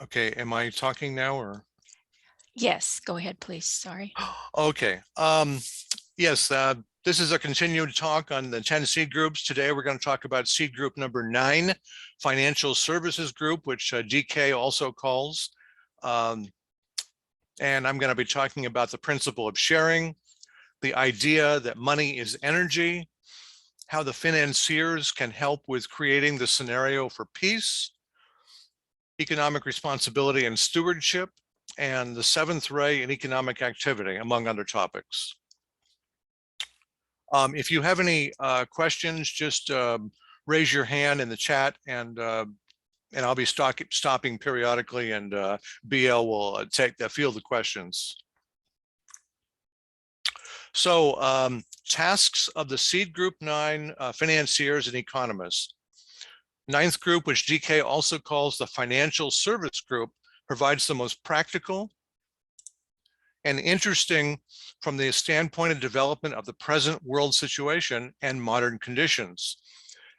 Okay, am I talking now or? Yes, go ahead, please. Sorry. Okay. Yes, this is a continued talk on the 10 seed groups. Today, we're going to talk about seed group number 9, financial services group, which DK also calls. And I'm going to be talking about the principle of sharing, the idea that money is energy, how the financiers can help with creating the scenario for peace, economic responsibility and stewardship, and the seventh ray in economic activity, among other topics. If you have any questions, just raise your hand in the chat, and I'll be stopping periodically, and BL will field the questions. So tasks of the seed group 9 financiers and economists. Ninth group, which DK also calls the financial service group, provides the most practical and interesting from the standpoint of development of the present world situation and modern conditions.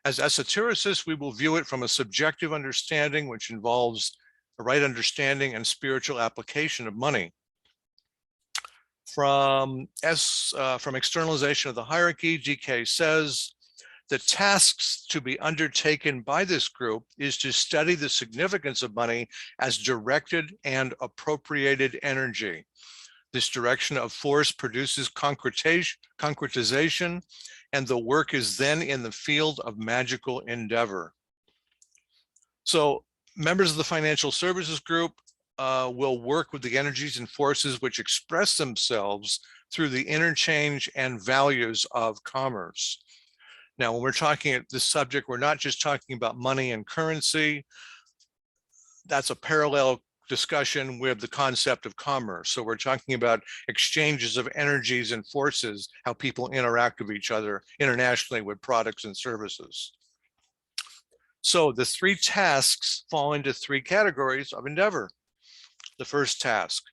As esotericists, we will view it from a subjective understanding, which involves the right understanding and spiritual application of money. From externalization of the hierarchy, DK says, the tasks to be undertaken by this group is to study the significance of money as directed and appropriated energy. This direction of force produces concretization, and the work is then in the field of magical endeavor. So members of the financial services group will work with the energies and forces which express themselves through the interchange and values of commerce. Now, when we're talking at this subject, we're not just talking about money and currency. That's a parallel discussion with the concept of commerce. So we're talking about exchanges of energies and forces, how people interact with each other internationally with products and services. So the 3 tasks fall into 3 categories of endeavor. The first task,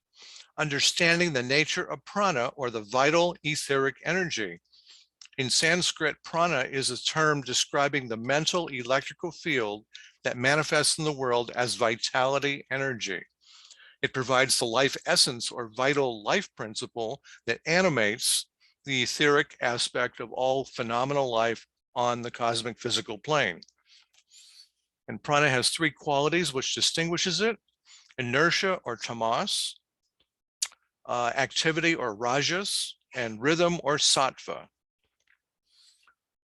understanding the nature of prana, or the vital etheric energy. In Sanskrit, prana is a term describing the mental electrical field that manifests in the world as vitality energy. It provides the life essence or vital life principle that animates the etheric aspect of all phenomenal life on the cosmic physical plane. And prana has 3 qualities which distinguishes it: inertia or tamas, activity or rajas, and rhythm or sattva.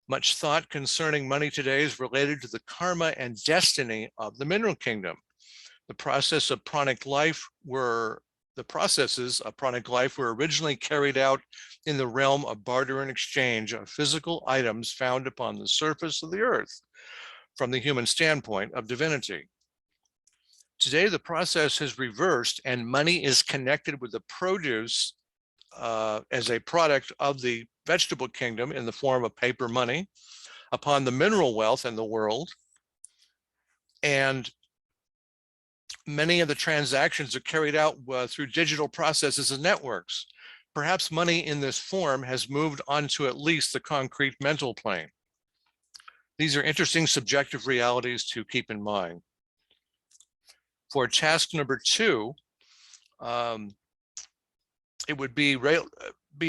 Much thought concerning money today is related to the karma and destiny of the mineral kingdom. The processes of pranic life were originally carried out in the realm of barter and exchange of physical items found upon the surface of the earth from the human standpoint of divinity. Today, the process has reversed, and money is connected with the produce as a product of the vegetable kingdom in the form of paper money upon the mineral wealth in the world. And many of the transactions are carried out through digital processes and networks. Perhaps money in this form has moved onto at least the concrete mental plane. These are interesting subjective realities to keep in mind. For task number 2, it would be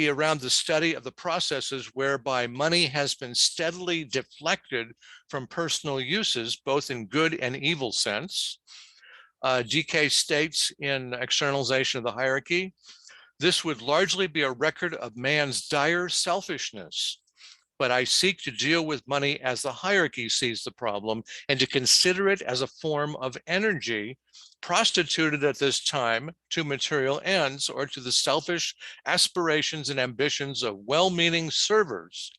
around the study of the processes whereby money has been steadily deflected from personal uses, both in good and evil sense. DK states in externalization of the hierarchy, this would largely be a record of man's dire selfishness, but I seek to deal with money as the hierarchy sees the problem, and to consider it as a form of energy prostituted at this time to material ends, or to the selfish aspirations and ambitions of well-meaning servers.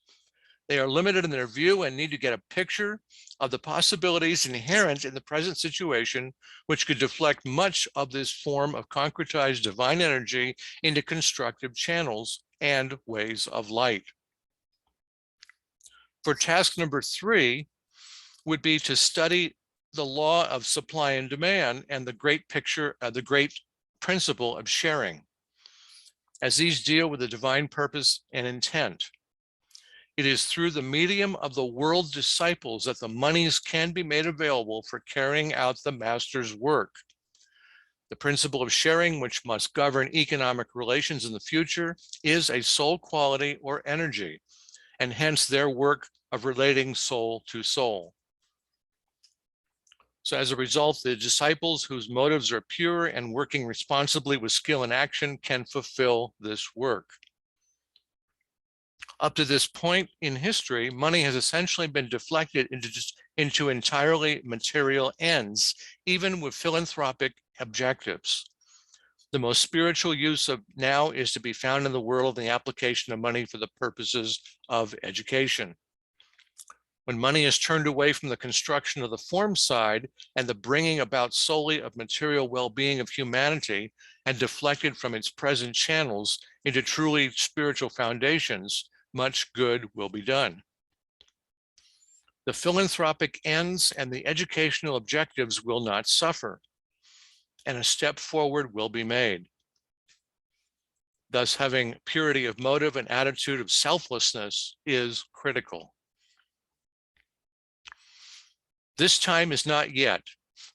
They are limited in their view and need to get a picture of the possibilities inherent in the present situation, which could deflect much of this form of concretized divine energy into constructive channels and ways of light. For task number 3 would be to study the law of supply and demand and the great picture, the great principle of sharing, as these deal with the divine purpose and intent. It is through the medium of the world disciples that the monies can be made available for carrying out the master's work. The principle of sharing, which must govern economic relations in the future, is a soul quality or energy, and hence their work of relating soul to soul. So as a result, the disciples whose motives are pure and working responsibly with skill and action can fulfill this work. Up to this point in history, money has essentially been deflected into entirely material ends, even with philanthropic objectives. The most spiritual use of now is to be found in the world in the application of money for the purposes of education. When money is turned away from the construction of the form side and the bringing about solely of material well-being of humanity and deflected from its present channels into truly spiritual foundations, much good will be done. The philanthropic ends and the educational objectives will not suffer, and a step forward will be made. Thus, having purity of motive and attitude of selflessness is critical. This time is not yet,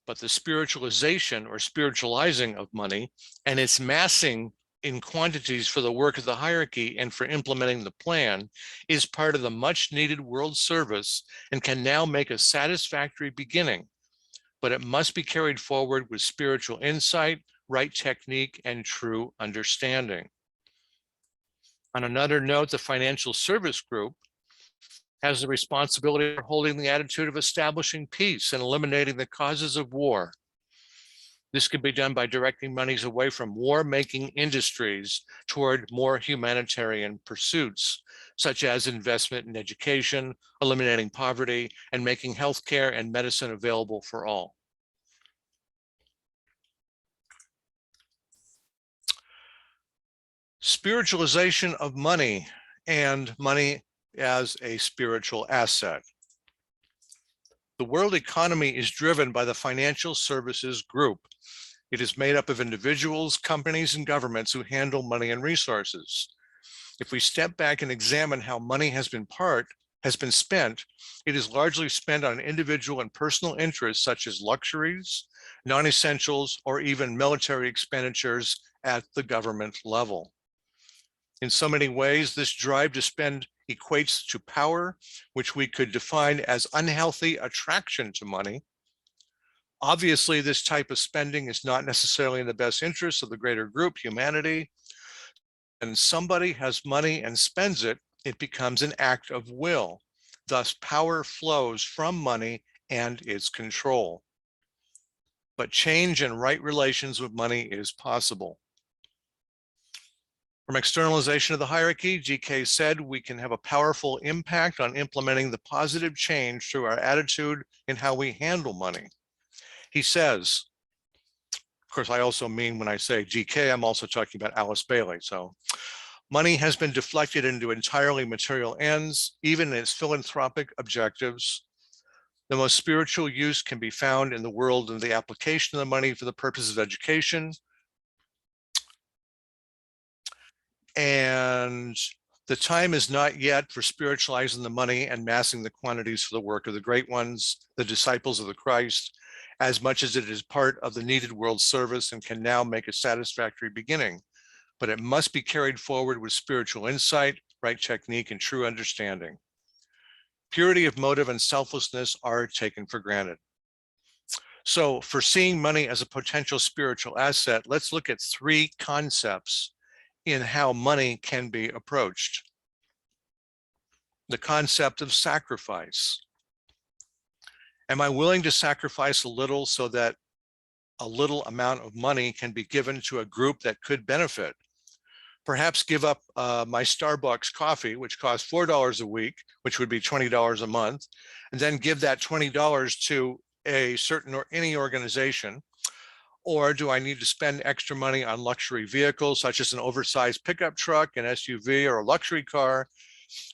but the spiritualization or spiritualizing of money and its massing in quantities for the work of the hierarchy and for implementing the plan is part of the much needed world service and can now make a satisfactory beginning, but it must be carried forward with spiritual insight, right technique, and true understanding. On another note, the Financial Service Group has the responsibility for holding the attitude of establishing peace and eliminating the causes of war. This can be done by directing monies away from war-making industries toward more humanitarian pursuits, such as investment in education, eliminating poverty, and making healthcare and medicine available for all. Spiritualization of money and money as a spiritual asset. The world economy is driven by the financial services group. It is made up of individuals, companies, and governments who handle money and resources. If we step back and examine how money has been spent, it is largely spent on individual and personal interests such as luxuries, non-essentials, or even military expenditures at the government level. In so many ways, this drive to spend equates to power, which we could define as unhealthy attraction to money. Obviously, this type of spending is not necessarily in the best interest of the greater group, humanity. And somebody has money and spends it, it becomes an act of will. Thus, power flows from money and its control. But change and right relations with money is possible. From externalization of the hierarchy, GK said we can have a powerful impact on implementing the positive change through our attitude in how we handle money. He says, of course, I also mean when I say GK, I'm also talking about Alice Bailey. So money has been deflected into entirely material ends, even in its philanthropic objectives. The most spiritual use can be found in the world of the application of the money for the purposes of education. And the time is not yet for spiritualizing the money and massing the quantities for the work of the great ones, the disciples of the Christ, as much as it is part of the needed world service and can now make a satisfactory beginning. But it must be carried forward with spiritual insight, right technique, and true understanding. Purity of motive and selflessness are taken for granted. So for seeing money as a potential spiritual asset, let's look at three concepts in how money can be approached. The concept of sacrifice. Am I willing to sacrifice a little so that a little amount of money can be given to a group that could benefit? Perhaps give up my Starbucks coffee, which costs $4 a week, which would be $20 a month, and then give that $20 to a certain or any organization. Or do I need to spend extra money on luxury vehicles, such as an oversized pickup truck, an SUV, or a luxury car,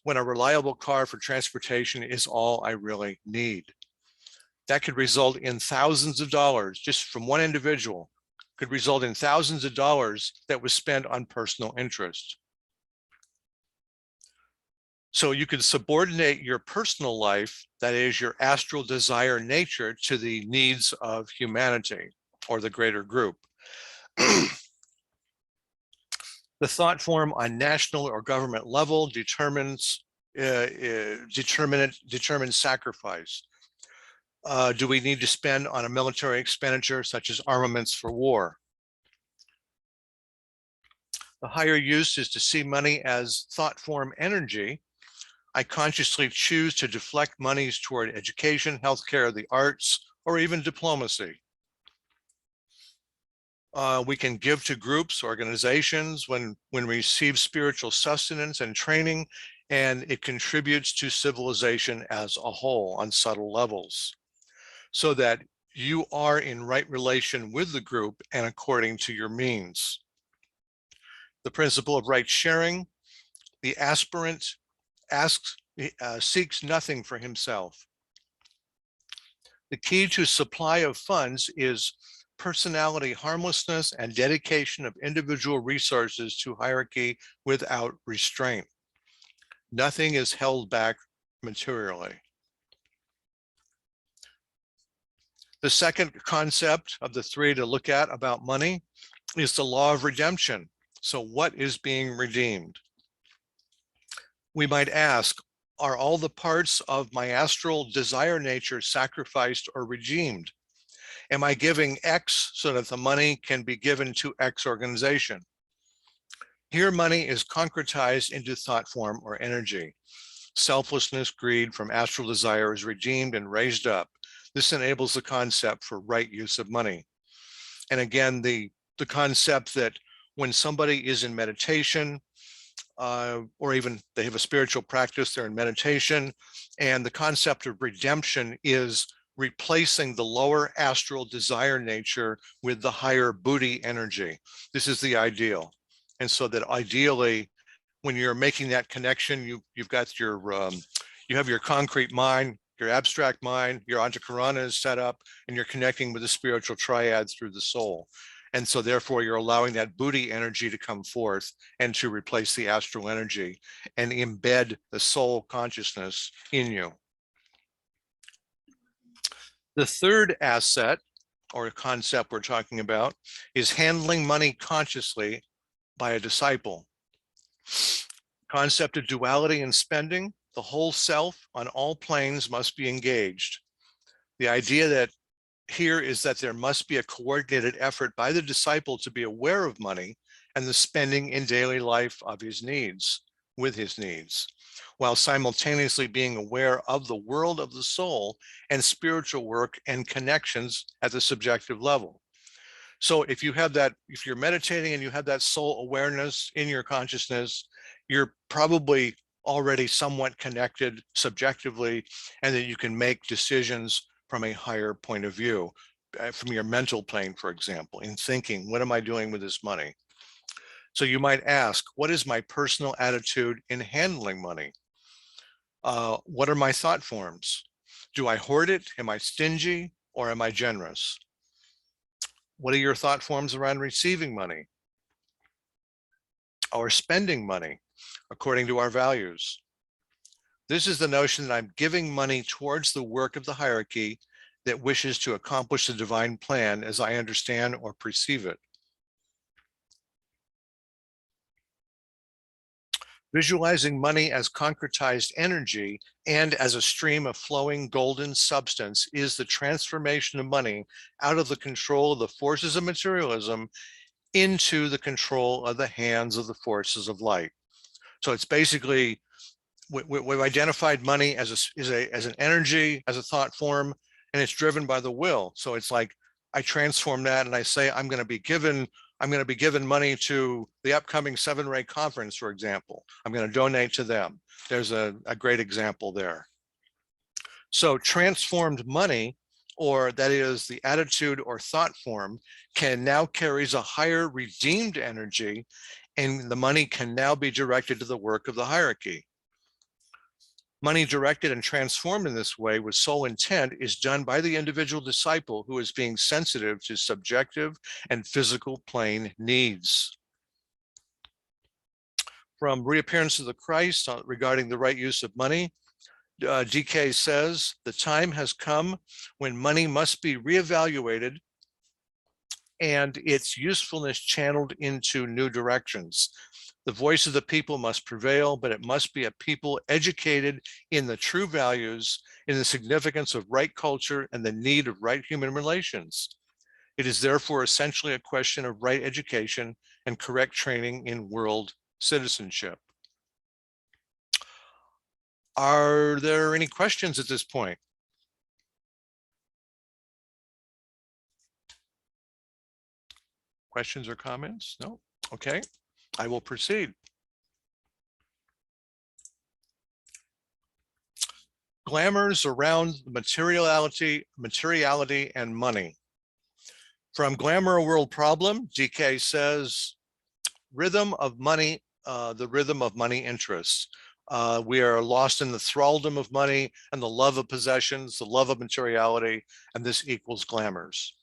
when a reliable car for transportation is all I really need? That could result in thousands of dollars just from one individual, could result in thousands of dollars that was spent on personal interest. So you could subordinate your personal life, that is your astral desire nature, to the needs of humanity or the greater group. The thought form on national or government level determines sacrifice. Do we need to spend on a military expenditure such as armaments for war? The higher use is to see money as thought form energy. I consciously choose to deflect monies toward education, healthcare, the arts, or even diplomacy. We can give to groups, organizations when we receive spiritual sustenance and training, and it contributes to civilization as a whole on subtle levels, so that you are in right relation with the group and according to your means. The principle of right sharing: the aspirant seeks nothing for himself. The key to supply of funds is personality harmlessness and dedication of individual resources to hierarchy without restraint. Nothing is held back materially. The second concept of the three to look at about money is the law of redemption. So what is being redeemed? We might ask, are all the parts of my astral desire nature sacrificed or redeemed? Am I giving X so that the money can be given to X organization? Here, money is concretized into thought form or energy. Selflessness, greed from astral desire is redeemed and raised up. This enables the concept for right use of money. And again, the concept that when somebody is in meditation, or even they have a spiritual practice, they're in meditation, and the concept of redemption is replacing the lower astral desire nature with the higher Buddhi energy. This is the ideal. And so that ideally, when you're making that connection, you've got your, you have your concrete mind, your abstract mind, your antakarana is set up, and you're connecting with the spiritual triad through the soul. And so therefore you're allowing that Buddhi energy to come forth and to replace the astral energy and embed the soul consciousness in you. The third asset or concept we're talking about is handling money consciously by a disciple. Concept of duality and spending: the whole self on all planes must be engaged. The idea that here is that there must be a coordinated effort by the disciple to be aware of money and the spending in daily life of his needs, with his needs, while simultaneously being aware of the world of the soul and spiritual work and connections at the subjective level. So if you have that, if you're meditating and you have that soul awareness in your consciousness, you're probably already somewhat connected subjectively, and that you can make decisions from a higher point of view, from your mental plane, for example, in thinking, what am I doing with this money? So you might ask, what is my personal attitude in handling money? What are my thought forms? Do I hoard it? Am I stingy? Or am I generous? What are your thought forms around receiving money or spending money according to our values? This is the notion that I'm giving money towards the work of the hierarchy that wishes to accomplish the divine plan as I understand or perceive it. Visualizing money as concretized energy and as a stream of flowing golden substance is the transformation of money out of the control of the forces of materialism into the control of the hands of the forces of light. So it's basically, we've identified money as an energy, as a thought form, and it's driven by the will. So it's like I transform that and I say I'm going to be given money to the upcoming 7-Ray conference, for example. I'm going to donate to them. There's a great example there. So transformed money, or that is the attitude or thought form, can now carries a higher redeemed energy, and the money can now be directed to the work of the hierarchy. Money directed and transformed in this way with soul intent is done by the individual disciple who is being sensitive to subjective and physical plane needs. From Reappearance of the Christ regarding the right use of money, DK says, the time has come when money must be reevaluated and its usefulness channeled into new directions. The voice of the people must prevail, but it must be a people educated in the true values, in the significance of right culture and the need of right human relations. It is therefore essentially a question of right education and correct training in world citizenship. Are there any questions at this point? Questions or comments? No? Okay, I will proceed. Glamours around materiality and money. From Glamour World Problem, DK says, rhythm of money, the rhythm of money interests. We are lost in the thraldom of money and the love of possessions, the love of materiality, and this equals glamours.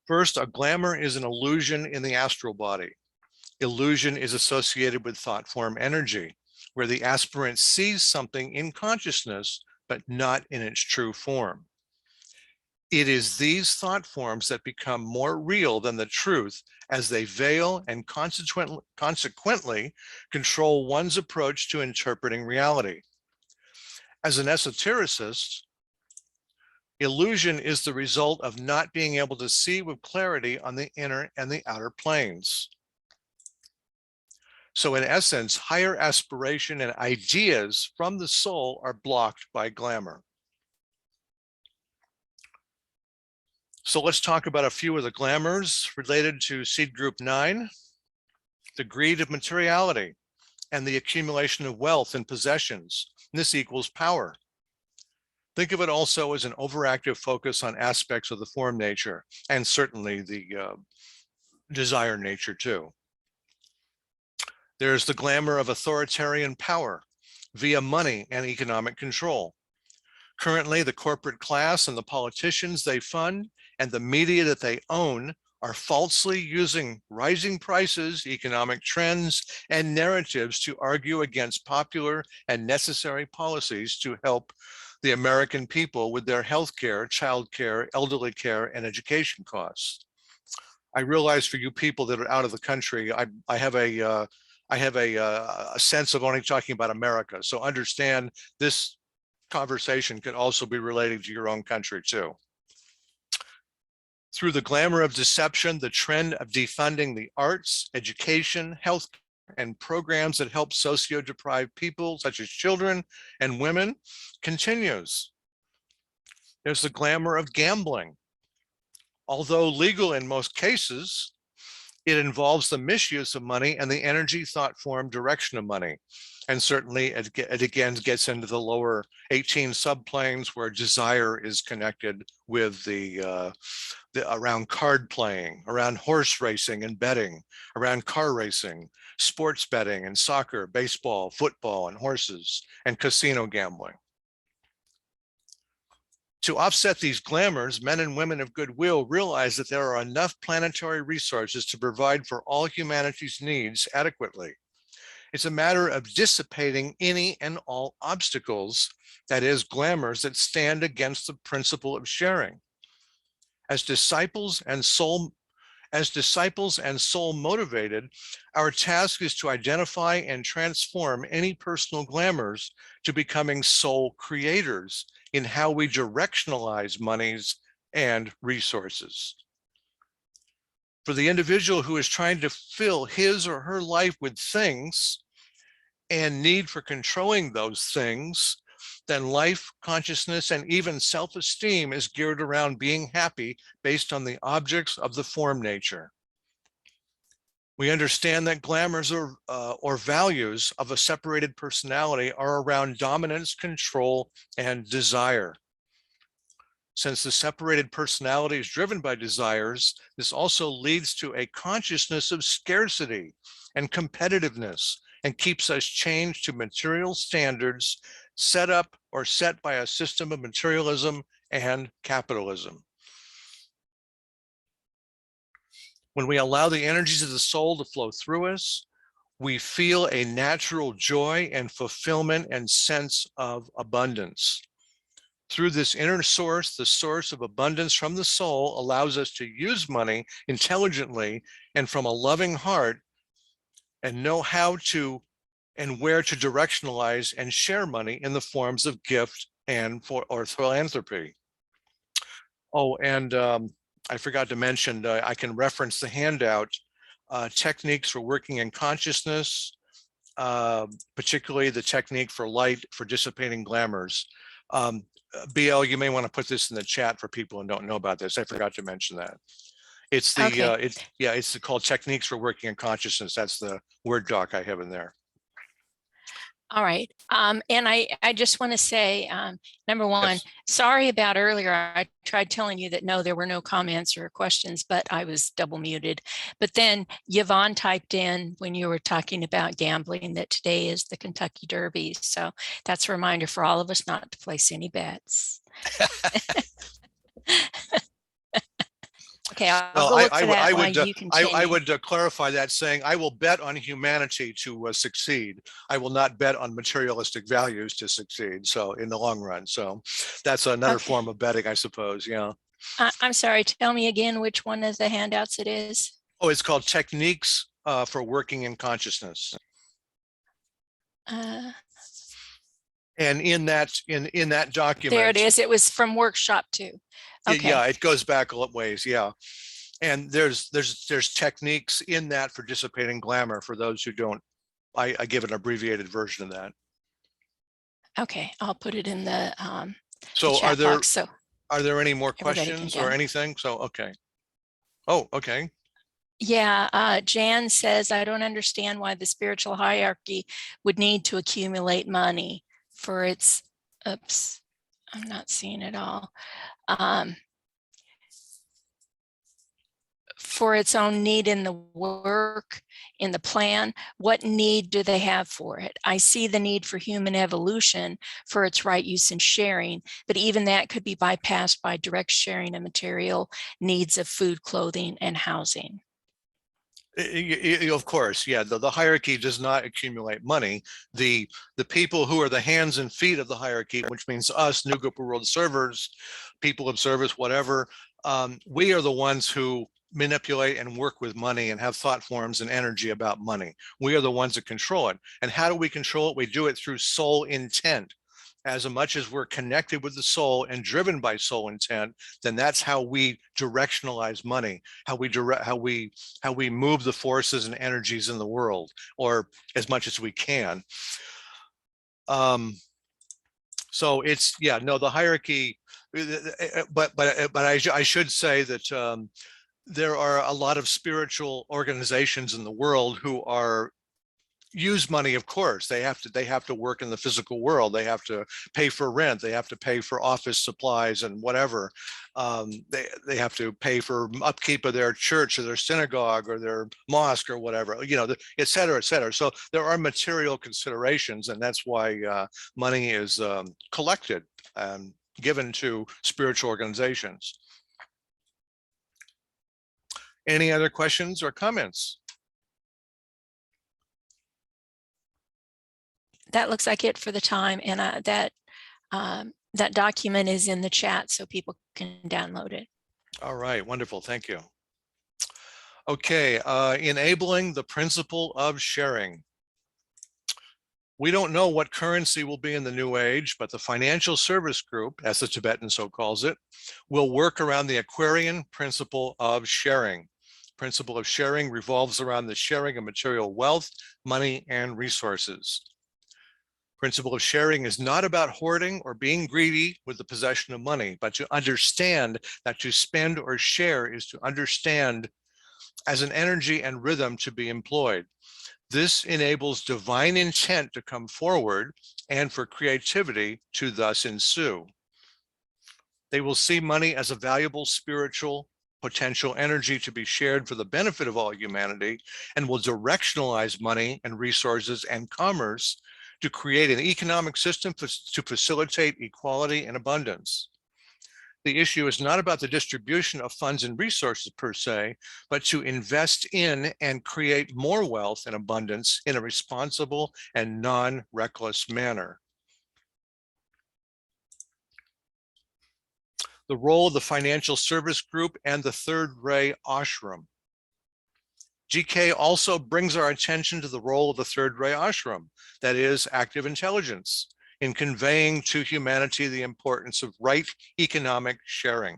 First, a glamour is an illusion in the astral body. Illusion is associated with thought form energy, where the aspirant sees something in consciousness, but not in its true form. It is these thought forms that become more real than the truth as they veil and consequently control one's approach to interpreting reality. As an esotericist, illusion is the result of not being able to see with clarity on the inner and the outer planes. So in essence, higher aspiration and ideas from the soul are blocked by glamour. So let's talk about a few of the glamours related to seed group 9, the greed of materiality and the accumulation of wealth and possessions. And this equals power. Think of it also as an overactive focus on aspects of the form nature and certainly the desire nature too. There's the glamour of authoritarian power via money and economic control. Currently, the corporate class and the politicians they fund and the media that they own are falsely using rising prices, economic trends, and narratives to argue against popular and necessary policies to help the American people with their healthcare, childcare, elderly care, and education costs. I realize for you people that are out of the country, I have a sense of only talking about America. So understand this conversation could also be related to your own country too. Through the glamour of deception, the trend of defunding the arts, education, health, and programs that help socio-deprived people, such as children and women, continues. There's the glamour of gambling. Although legal in most cases, it involves the misuse of money and the energy, thought form, direction of money. And certainly it again gets into the lower 18 subplanes where desire is connected with the around card playing, around horse racing and betting, around car racing, sports betting and soccer, baseball, football and horses, and casino gambling. To offset these glamours, men and women of goodwill realize that there are enough planetary resources to provide for all humanity's needs adequately. It's a matter of dissipating any and all obstacles, that is, glamours that stand against the principle of sharing. As disciples and soul motivated, our task is to identify and transform any personal glamours to becoming soul creators in how we directionalize monies and resources. For the individual who is trying to fill his or her life with things and need for controlling those things, then life, consciousness, and even self-esteem is geared around being happy based on the objects of the form nature. We understand that glamours or values of a separated personality are around dominance, control, and desire. Since the separated personality is driven by desires, this also leads to a consciousness of scarcity and competitiveness and keeps us chained to material standards set up or set by a system of materialism and capitalism. When we allow the energies of the soul to flow through us, we feel a natural joy and fulfillment and sense of abundance. Through this inner source, the source of abundance from the soul allows us to use money intelligently and from a loving heart, and know how to and where to directionalize and share money in the forms of gift or philanthropy. Oh, and I forgot to mention, I can reference the handout, techniques for working in consciousness, particularly the technique for light for dissipating glamours. BL, you may want to put this in the chat for people who don't know about this. I forgot to mention that. It's the Okay. it's called Techniques for Working in Consciousness. That's the Word doc I have in there. All right. And I just want to say, number one, Yes. sorry about earlier. I tried telling you that no, there were no comments or questions, but I was double muted. But then Yvonne typed in when you were talking about gambling that today is the Kentucky Derby. So that's a reminder for all of us not to place any bets. Okay, I'll Well, go look for that while you continue. I would clarify that saying, I will bet on humanity to succeed. I will not bet on materialistic values to succeed. So in the long run, so that's another form of betting, I suppose. Yeah. I'm sorry. Tell me again which one of the handouts it is. Oh, it's called Techniques for Working in Consciousness. And in that document, there it is. It was from workshop 2. Okay. Yeah, it goes back a ways. Yeah. And there's techniques in that for dissipating glamour for those who don't. I give an abbreviated version of that. Okay, I'll put it in the so chat box. So are there any more questions or anything? So okay. Oh, okay. Yeah, Jan says, I don't understand why the spiritual hierarchy would need to accumulate money for its, oops, I'm not seeing it all. For its own need in the work, in the plan, what need do they have for it? I see the need for human evolution for its right use and sharing, but even that could be bypassed by direct sharing of material needs of food, clothing, and housing. Of course, yeah. The hierarchy does not accumulate money. The people who are the hands and feet of the hierarchy, which means us, New Group of World Servers, people of service, whatever, we are the ones who manipulate and work with money and have thought forms and energy about money. We are the ones that control it. And how do we control it? We do it through soul intent. As much as we're connected with the soul and driven by soul intent, then that's how we directionalize money, how we move the forces and energies in the world, or as much as we can. So it's, yeah, no, the hierarchy, but I should say that there are a lot of spiritual organizations in the world who are use money. Of course, they have to work in the physical world. They have to pay for rent. They have to pay for office supplies and whatever. They have to pay for upkeep of their church or their synagogue or their mosque or whatever, et cetera, et cetera. So there are material considerations, and that's why money is collected and given to spiritual organizations. Any other questions or comments? That looks like it for the time, and that document is in the chat so people can download it. All right, wonderful, thank you. Okay, enabling the principle of sharing. We don't know what currency will be in the new age, but the Financial Service Group, as the Tibetan so calls it, will work around the Aquarian principle of sharing. Principle of sharing revolves around the sharing of material wealth, money, and resources. Principle of sharing is not about hoarding or being greedy with the possession of money, but to understand that to spend or share is to understand as an energy and rhythm to be employed. This enables divine intent to come forward and for creativity to thus ensue. They will see money as a valuable spiritual potential energy to be shared for the benefit of all humanity, and will directionalize money and resources and commerce to create an economic system to facilitate equality and abundance. The issue is not about the distribution of funds and resources per se, but to invest in and create more wealth and abundance in a responsible and non-reckless manner. the role of the financial service group, and the third ray ashram. GK also brings our attention to the role of the third ray ashram, that is, active intelligence, in conveying to humanity the importance of right economic sharing.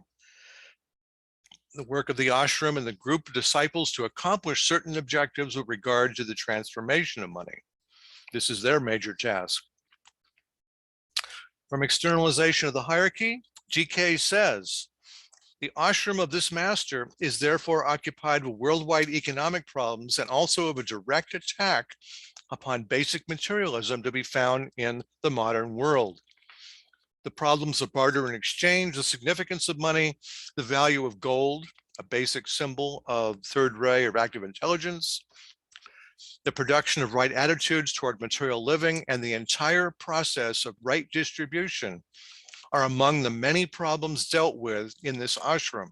The work of the ashram and the group of disciples to accomplish certain objectives with regard to the transformation of money. This is their major task. From externalization of the hierarchy, GK says, the ashram of this master is therefore occupied with worldwide economic problems and also of a direct attack upon basic materialism to be found in the modern world. The problems of barter and exchange, the significance of money, the value of gold, a basic symbol of third ray or active intelligence, the production of right attitudes toward material living, and the entire process of right distribution are among the many problems dealt with in this ashram.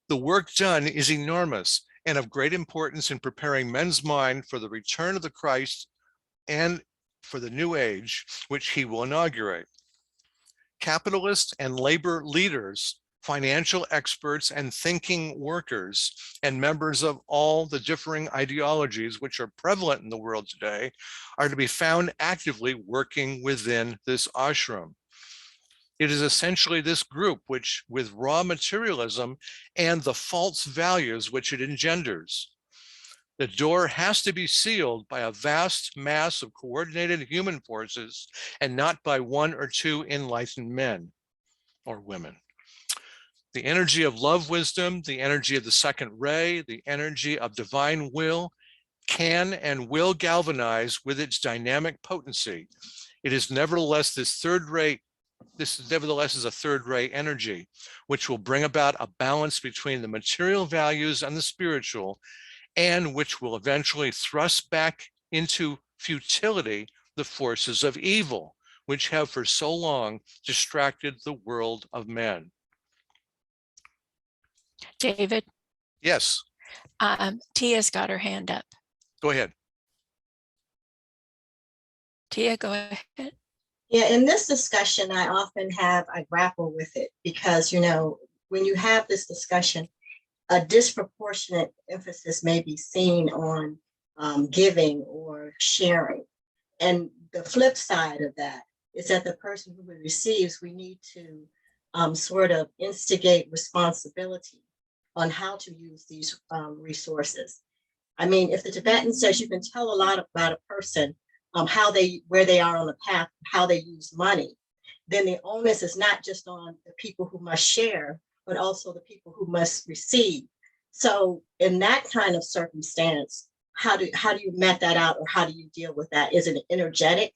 The work done is enormous and of great importance in preparing men's mind for the return of the Christ and for the new age, which he will inaugurate. Capitalists and labor leaders, financial experts and thinking workers, and members of all the differing ideologies which are prevalent in the world today are to be found actively working within this ashram. It is essentially this group which, with raw materialism and the false values which it engenders, the door has to be sealed by a vast mass of coordinated human forces and not by one or two enlightened men or women. The energy of love wisdom, the energy of the second ray, the energy of divine will can and will galvanize with its dynamic potency. It is nevertheless this is a third ray energy, which will bring about a balance between the material values and the spiritual, and which will eventually thrust back into futility the forces of evil, which have for so long distracted the world of men. David, Yes, Tia's got her hand up. go ahead. Tia, go ahead. Yeah, in this discussion, I grapple with it because, when you have this discussion, a disproportionate emphasis may be seen on giving or sharing. And the flip side of that is that the person who receives, we need to sort of instigate responsibility on how to use these resources. I mean, if the Tibetan says you can tell a lot about a person, where they are on the path, how they use money, then the onus is not just on the people who must share, but also the people who must receive. So in that kind of circumstance, how do you met that out, or how do you deal with that? Is it an energetic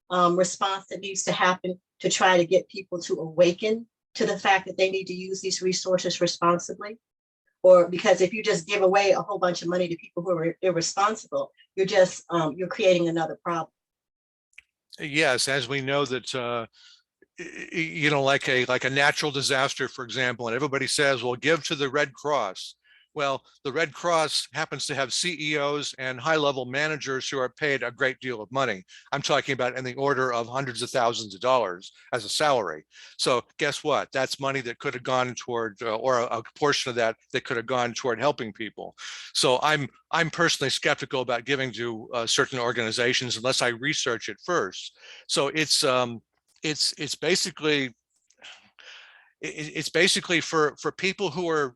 response that needs to happen to try to get people to awaken to the fact that they need to use these resources responsibly? Or because if you just give away a whole bunch of money to people who are irresponsible, you're creating another problem. Yes, as we know that, like a natural disaster, for example, and everybody says, well, give to the Red Cross. Well, the Red Cross happens to have CEOs and high-level managers who are paid a great deal of money. I'm talking about in the order of hundreds of thousands of dollars as a salary. So guess what? That's money that could have gone toward, or a portion of that could have gone toward helping people. So I'm personally skeptical about giving to certain organizations unless I research it first. So it's basically for people who are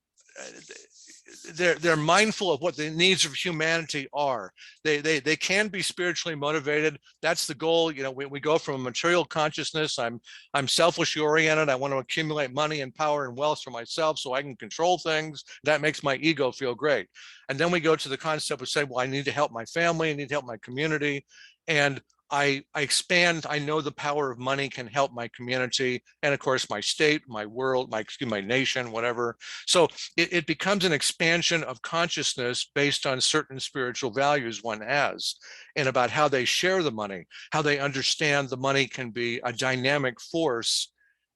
they're mindful of what the needs of humanity are. They can be spiritually motivated. That's the goal. We go from a material consciousness. I'm selfishly oriented. I want to accumulate money and power and wealth for myself so I can control things. That makes my ego feel great. And then we go to the concept of saying, well, I need to help my family. I need to help my community. And I expand. I know the power of money can help my community, and of course my state, my world, my nation, whatever. So it becomes an expansion of consciousness based on certain spiritual values one has, and about how they share the money, how they understand the money can be a dynamic force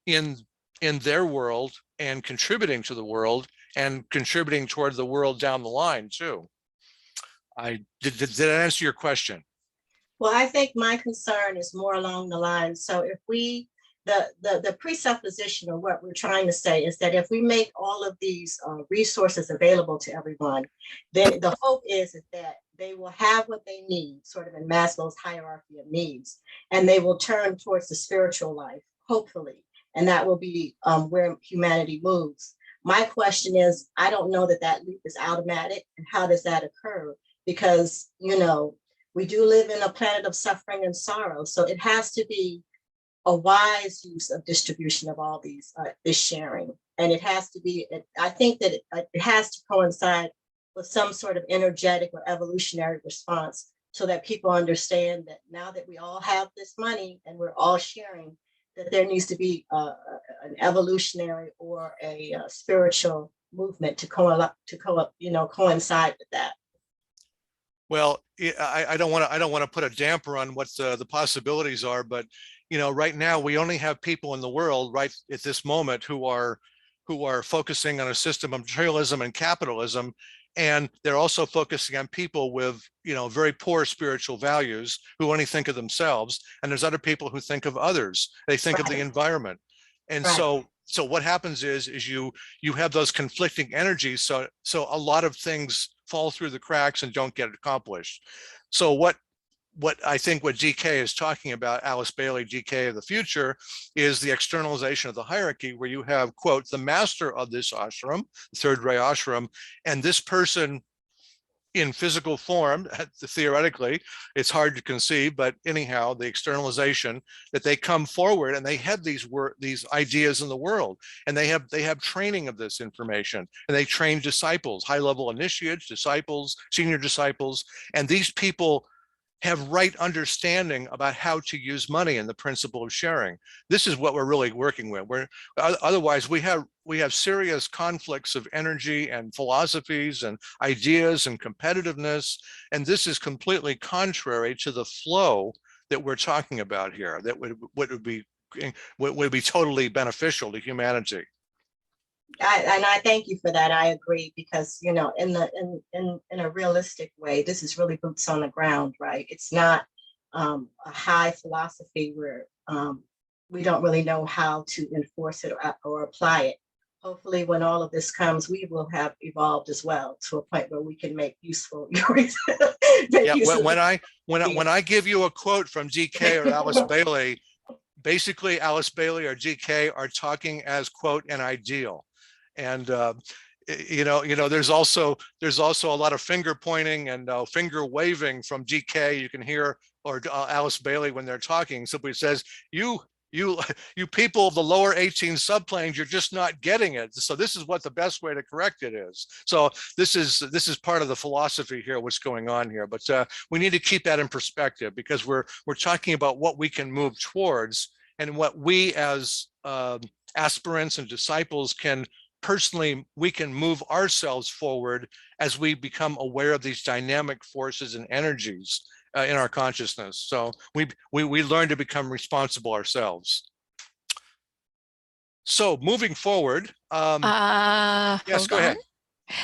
in their world and contributing to the world and contributing toward the world down the line too. Did that answer your question? Well, I think my concern is more along the lines. So if we the presupposition of what we're trying to say is that if we make all of these resources available to everyone, then the hope is that they will have what they need, sort of in Maslow's hierarchy of needs, and they will turn towards the spiritual life, hopefully, and that will be where humanity moves. My question is, I don't know that that leap is automatic, and how does that occur? Because, you know, we do live in a planet of suffering and sorrow, so it has to be a wise use of distribution of all these, this sharing. And it has to be, I think that it has to coincide with some sort of energetic or evolutionary response so that people understand that now that we all have this money and we're all sharing, that there needs to be an evolutionary or a spiritual movement to coincide with that. Well, I don't want to put a damper on what the possibilities are, but you know, right now we only have people in the world right at this moment who are focusing on a system of materialism and capitalism, and they're also focusing on people with, you know, very poor spiritual values who only think of themselves, and there's other people who think of others. They think of the environment, and so what happens is you have those conflicting energies, so a lot of things fall through the cracks and don't get accomplished. So what I think what GK is talking about, Alice Bailey, GK of the future, is the externalization of the hierarchy, where you have, quote, the master of this ashram, the third ray ashram, and this person in physical form, theoretically, it's hard to conceive, but anyhow, the externalization, that they come forward and they have these ideas in the world, and they have training of this information, and they train disciples, high-level initiates, disciples, senior disciples, and these people have right understanding about how to use money and the principle of sharing. This is what we're really working with. Otherwise we have serious conflicts of energy and philosophies and ideas and competitiveness, and this is completely contrary to the flow that we're talking about here. That would be totally beneficial to humanity. I thank you for that. I agree, because, you know, in a realistic way, this is really boots on the ground, right? It's not a high philosophy where we don't really know how to enforce it or apply it. Hopefully, when all of this comes, we will have evolved as well to a point where we can make useful. Yeah, when I give you a quote from GK or Alice Bailey, basically Alice Bailey or GK are talking as, quote, an ideal. And you know, there's also a lot of finger pointing and finger waving from GK. You can hear, or Alice Bailey, when they're talking, simply says, you people of the lower 18 subplanes, you're just not getting it. So this is what the best way to correct it is. So this is part of the philosophy here, what's going on here. But we need to keep that in perspective, because we're talking about what we can move towards, and what we as aspirants and disciples can personally, we can move ourselves forward as we become aware of these dynamic forces and energies in our consciousness. So we learn to become responsible ourselves. So moving forward, yes, go ahead.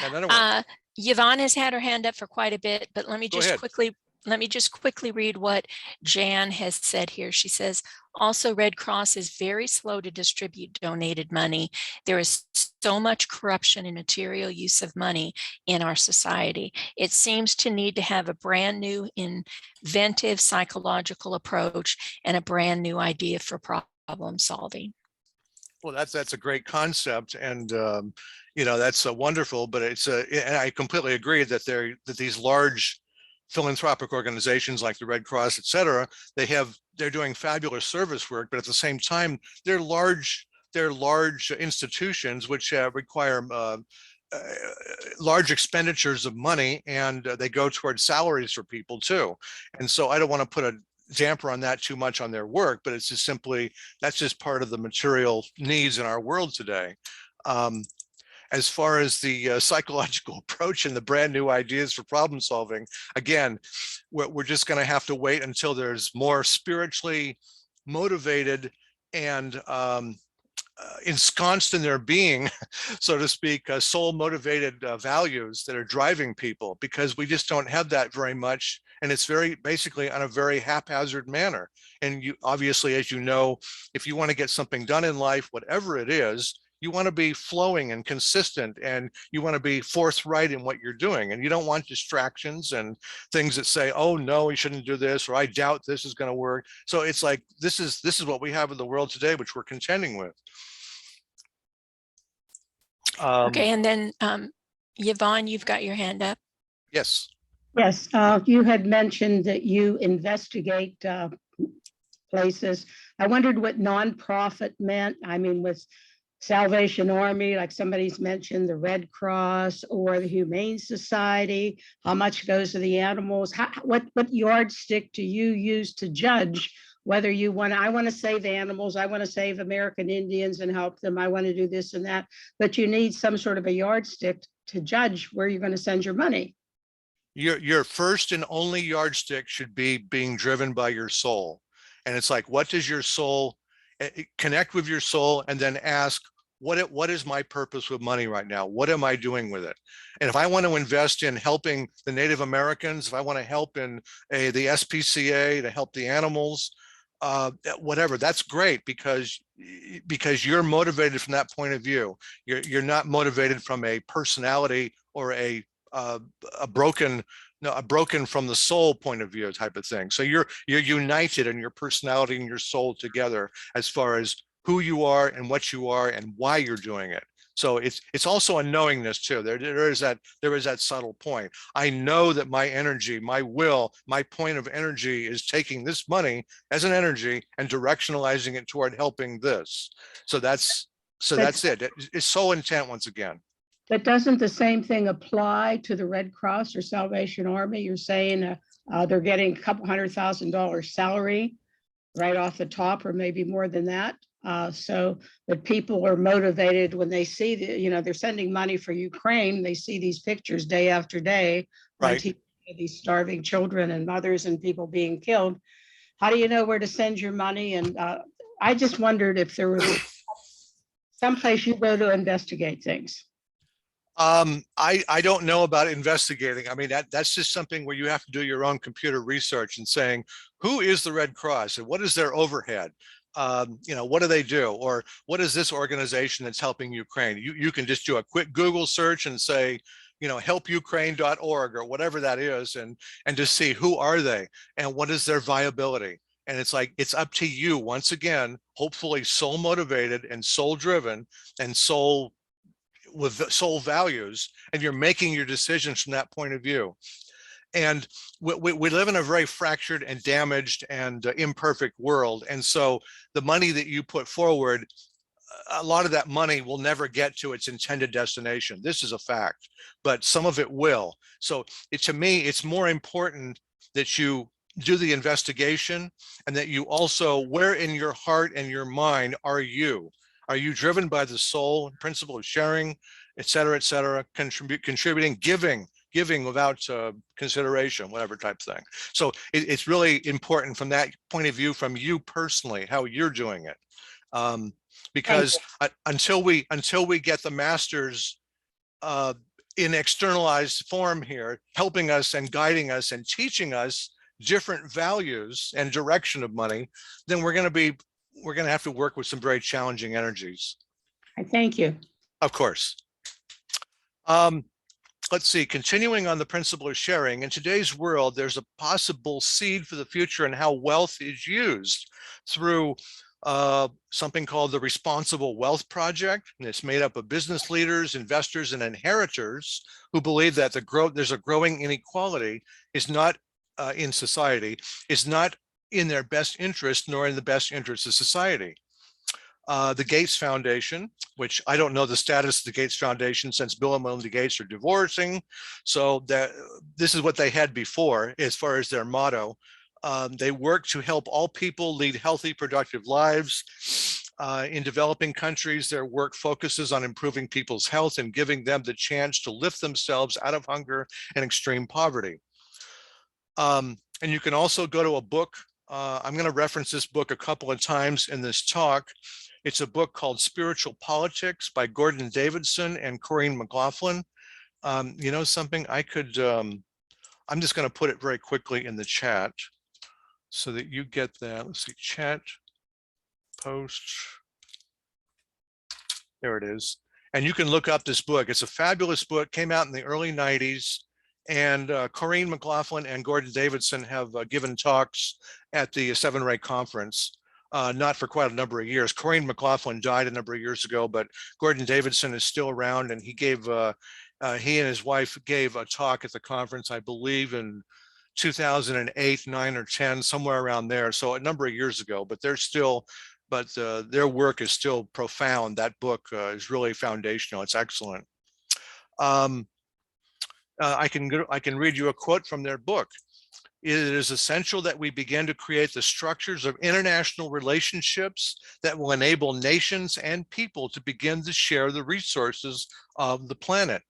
Another one. Yvonne has had her hand up for quite a bit, but let me just quickly read what Jan has said here. She says, also, Red Cross is very slow to distribute donated money. There is so much corruption and material use of money in our society. It seems to need to have a brand new inventive psychological approach and a brand new idea for problem solving. Well, that's a great concept, and you know, that's wonderful. But and I completely agree that these large philanthropic organizations like the Red Cross, et cetera, they're doing fabulous service work, but at the same time, they're large institutions which require large expenditures of money, and they go towards salaries for people too. And so I don't want to put a damper on that too much on their work, but it's just simply, that's just part of the material needs in our world today. As far as the psychological approach and the brand new ideas for problem solving, again, we're just going to have to wait until there's more spiritually motivated and ensconced in their being, so to speak, soul motivated values that are driving people, because we just don't have that very much And it's very basically on a very haphazard manner. And you obviously, as you know, if you want to get something done in life, whatever it is, you want to be flowing and consistent, and you want to be forthright in what you're doing. And you don't want distractions and things that say, oh no, we shouldn't do this, or I doubt this is going to work. So it's like, this is what we have in the world today, which we're contending with. Okay, and then Yvonne, you've got your hand up. Yes. Yes, you had mentioned that you investigate places. I wondered what nonprofit meant. I mean, with Salvation Army, like somebody's mentioned, the Red Cross or the Humane Society, how much goes to the animals? What yardstick do you use to judge whether you want to, I want to save animals, I want to save American Indians and help them, I want to do this and that, but you need some sort of a yardstick to judge where you're going to send your money. Your first and only yardstick should be being driven by your soul. And it's like, what does your soul, connect with your soul, and then ask, what is my purpose with money right now? What am I doing with it? And if I want to invest in helping the Native Americans, if I want to help in the SPCA to help the animals, whatever, that's great, because you're motivated from that point of view. You're not motivated from a personality or a broken from the soul point of view type of thing. So you're united in your personality and your soul together as far as who you are and what you are and why you're doing it. So it's also a knowingness too. There is that subtle point. I know that my energy, my will, my point of energy is taking this money as an energy and directionalizing it toward helping this. So that's it. It's soul intent once again. But doesn't the same thing apply to the Red Cross or Salvation Army? You're saying they're getting a couple $100,000 salary right off the top, or maybe more than that. So that people are motivated when they see they're sending money for Ukraine. They see these pictures day after day, right? These starving children and mothers and people being killed. How do you know where to send your money? And I just wondered if there was someplace you go to investigate things. I don't know about investigating. I mean, that's just something where you have to do your own computer research and saying, who is the Red Cross and what is their overhead? What do they do? Or what is this organization that's helping Ukraine? You can just do a quick Google search and say, helpukraine.org or whatever that is, and just see who are they and what is their viability. And it's like, it's up to you, once again, hopefully soul motivated and soul driven and with soul values, and you're making your decisions from that point of view. And we live in a very fractured and damaged and imperfect world. And so the money that you put forward, a lot of that money will never get to its intended destination. This is a fact, but some of it will. So to me, it's more important that you do the investigation, and that you also, where in your heart and your mind are you? Are you driven by the soul principle of sharing, et cetera, contributing, giving without consideration, whatever type thing. So it's really important from that point of view, from you personally, how you're doing it. Because until we get the masters in externalized form here, helping us and guiding us and teaching us different values and direction of money, then we're going to have to work with some very challenging energies. Thank you. Of course. Let's see, continuing on the principle of sharing, in today's world, there's a possible seed for the future in how wealth is used through something called the Responsible Wealth Project. And it's made up of business leaders, investors, and inheritors who believe that there's a growing inequality is not in society, is not in their best interest, nor in the best interest of society. The Gates Foundation, which I don't know the status of the Gates Foundation since Bill and Melinda Gates are divorcing. So this is what they had before as far as their motto. They work to help all people lead healthy, productive lives. In developing countries, their work focuses on improving people's health and giving them the chance to lift themselves out of hunger and extreme poverty. And you can also go to a book. I'm going to reference this book a couple of times in this talk. It's a book called Spiritual Politics by Gordon Davidson and Corinne McLaughlin. You know something, I could I'm just going to put it very quickly in the chat so that you get that. Let's see, chat, post. There it is. And you can look up this book. It's a fabulous book, came out in the early 90s. And Corrine McLaughlin and Gordon Davidson have given talks at the Seven Ray Conference, not for quite a number of years. Corrine McLaughlin died a number of years ago, but Gordon Davidson is still around, and he gave, he and his wife gave a talk at the conference, I believe in 2008, 9 or 10, somewhere around there. So a number of years ago, but they're still, but their work is still profound. That book is really foundational. It's excellent. I can read you a quote from their book. It is essential that we begin to create the structures of international relationships that will enable nations and people to begin to share the resources of the planet.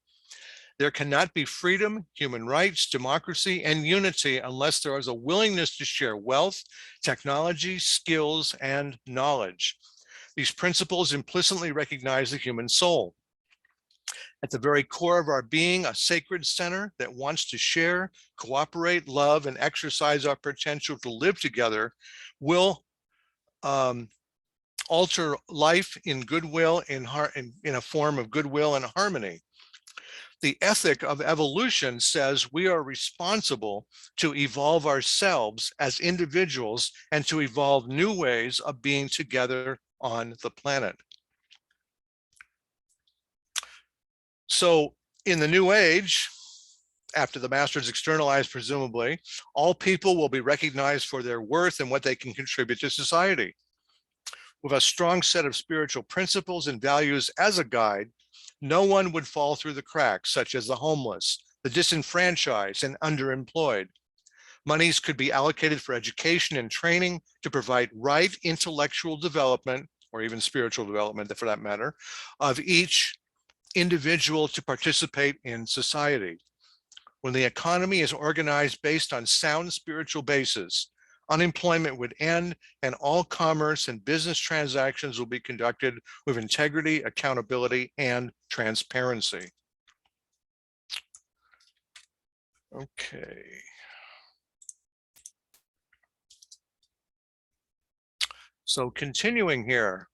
There cannot be freedom, human rights, democracy, and unity unless there is a willingness to share wealth, technology, skills, and knowledge. These principles implicitly recognize the human soul. At the very core of our being, a sacred center that wants to share, cooperate, love, and exercise our potential to live together will alter life in goodwill, in a form of goodwill and harmony. The ethic of evolution says we are responsible to evolve ourselves as individuals and to evolve new ways of being together on the planet. So in the new age, after the master's externalized, presumably, all people will be recognized for their worth and what they can contribute to society. With a strong set of spiritual principles and values as a guide, no one would fall through the cracks, such as the homeless, the disenfranchised, and underemployed. Monies could be allocated for education and training to provide right intellectual development, or even spiritual development for that matter, of each individual to participate in society. When the economy is organized based on sound spiritual basis, unemployment would end and all commerce and business transactions will be conducted with integrity, accountability, and transparency. Okay. So continuing here.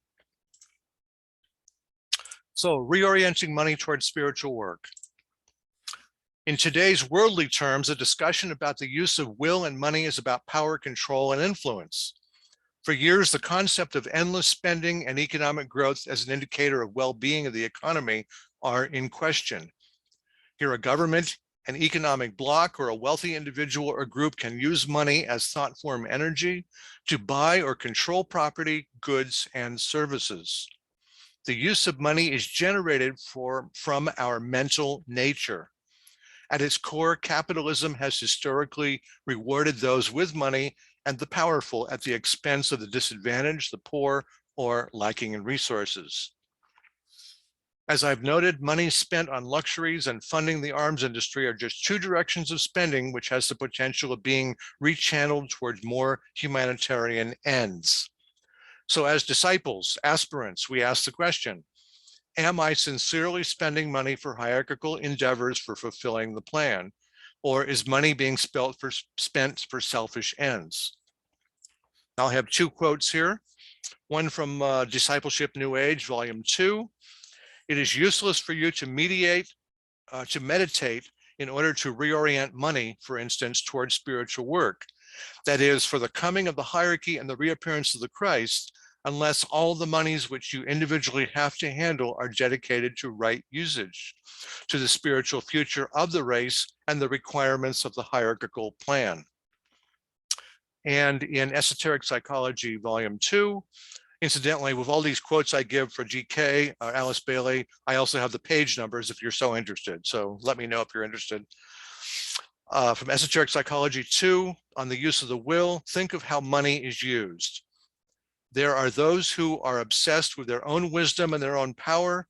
So reorienting money towards spiritual work. In today's worldly terms, a discussion about the use of will and money is about power, control, and influence. For years, the concept of endless spending and economic growth as an indicator of well-being of the economy are in question. Here, a government, an economic bloc, or a wealthy individual or group can use money as thought form energy to buy or control property, goods, and services. The use of money is generated from our mental nature. At its core, capitalism has historically rewarded those with money and the powerful at the expense of the disadvantaged, the poor, or lacking in resources. As I've noted, money spent on luxuries and funding the arms industry are just two directions of spending, which has the potential of being rechanneled towards more humanitarian ends. So as disciples, aspirants, we ask the question, am I sincerely spending money for hierarchical endeavors for fulfilling the plan? Or is money being spent for selfish ends? I'll have two quotes here. One from Discipleship New Age, Volume 2. It is useless for you to meditate in order to reorient money, for instance, towards spiritual work. That is, for the coming of the hierarchy and the reappearance of the Christ, unless all the monies which you individually have to handle are dedicated to right usage, to the spiritual future of the race and the requirements of the hierarchical plan. And in Esoteric Psychology, Volume 2, incidentally, with all these quotes I give for GK, Alice Bailey, I also have the page numbers if you're so interested. So let me know if you're interested. From Esoteric Psychology 2, on the use of the will, think of how money is used. There are those who are obsessed with their own wisdom and their own power,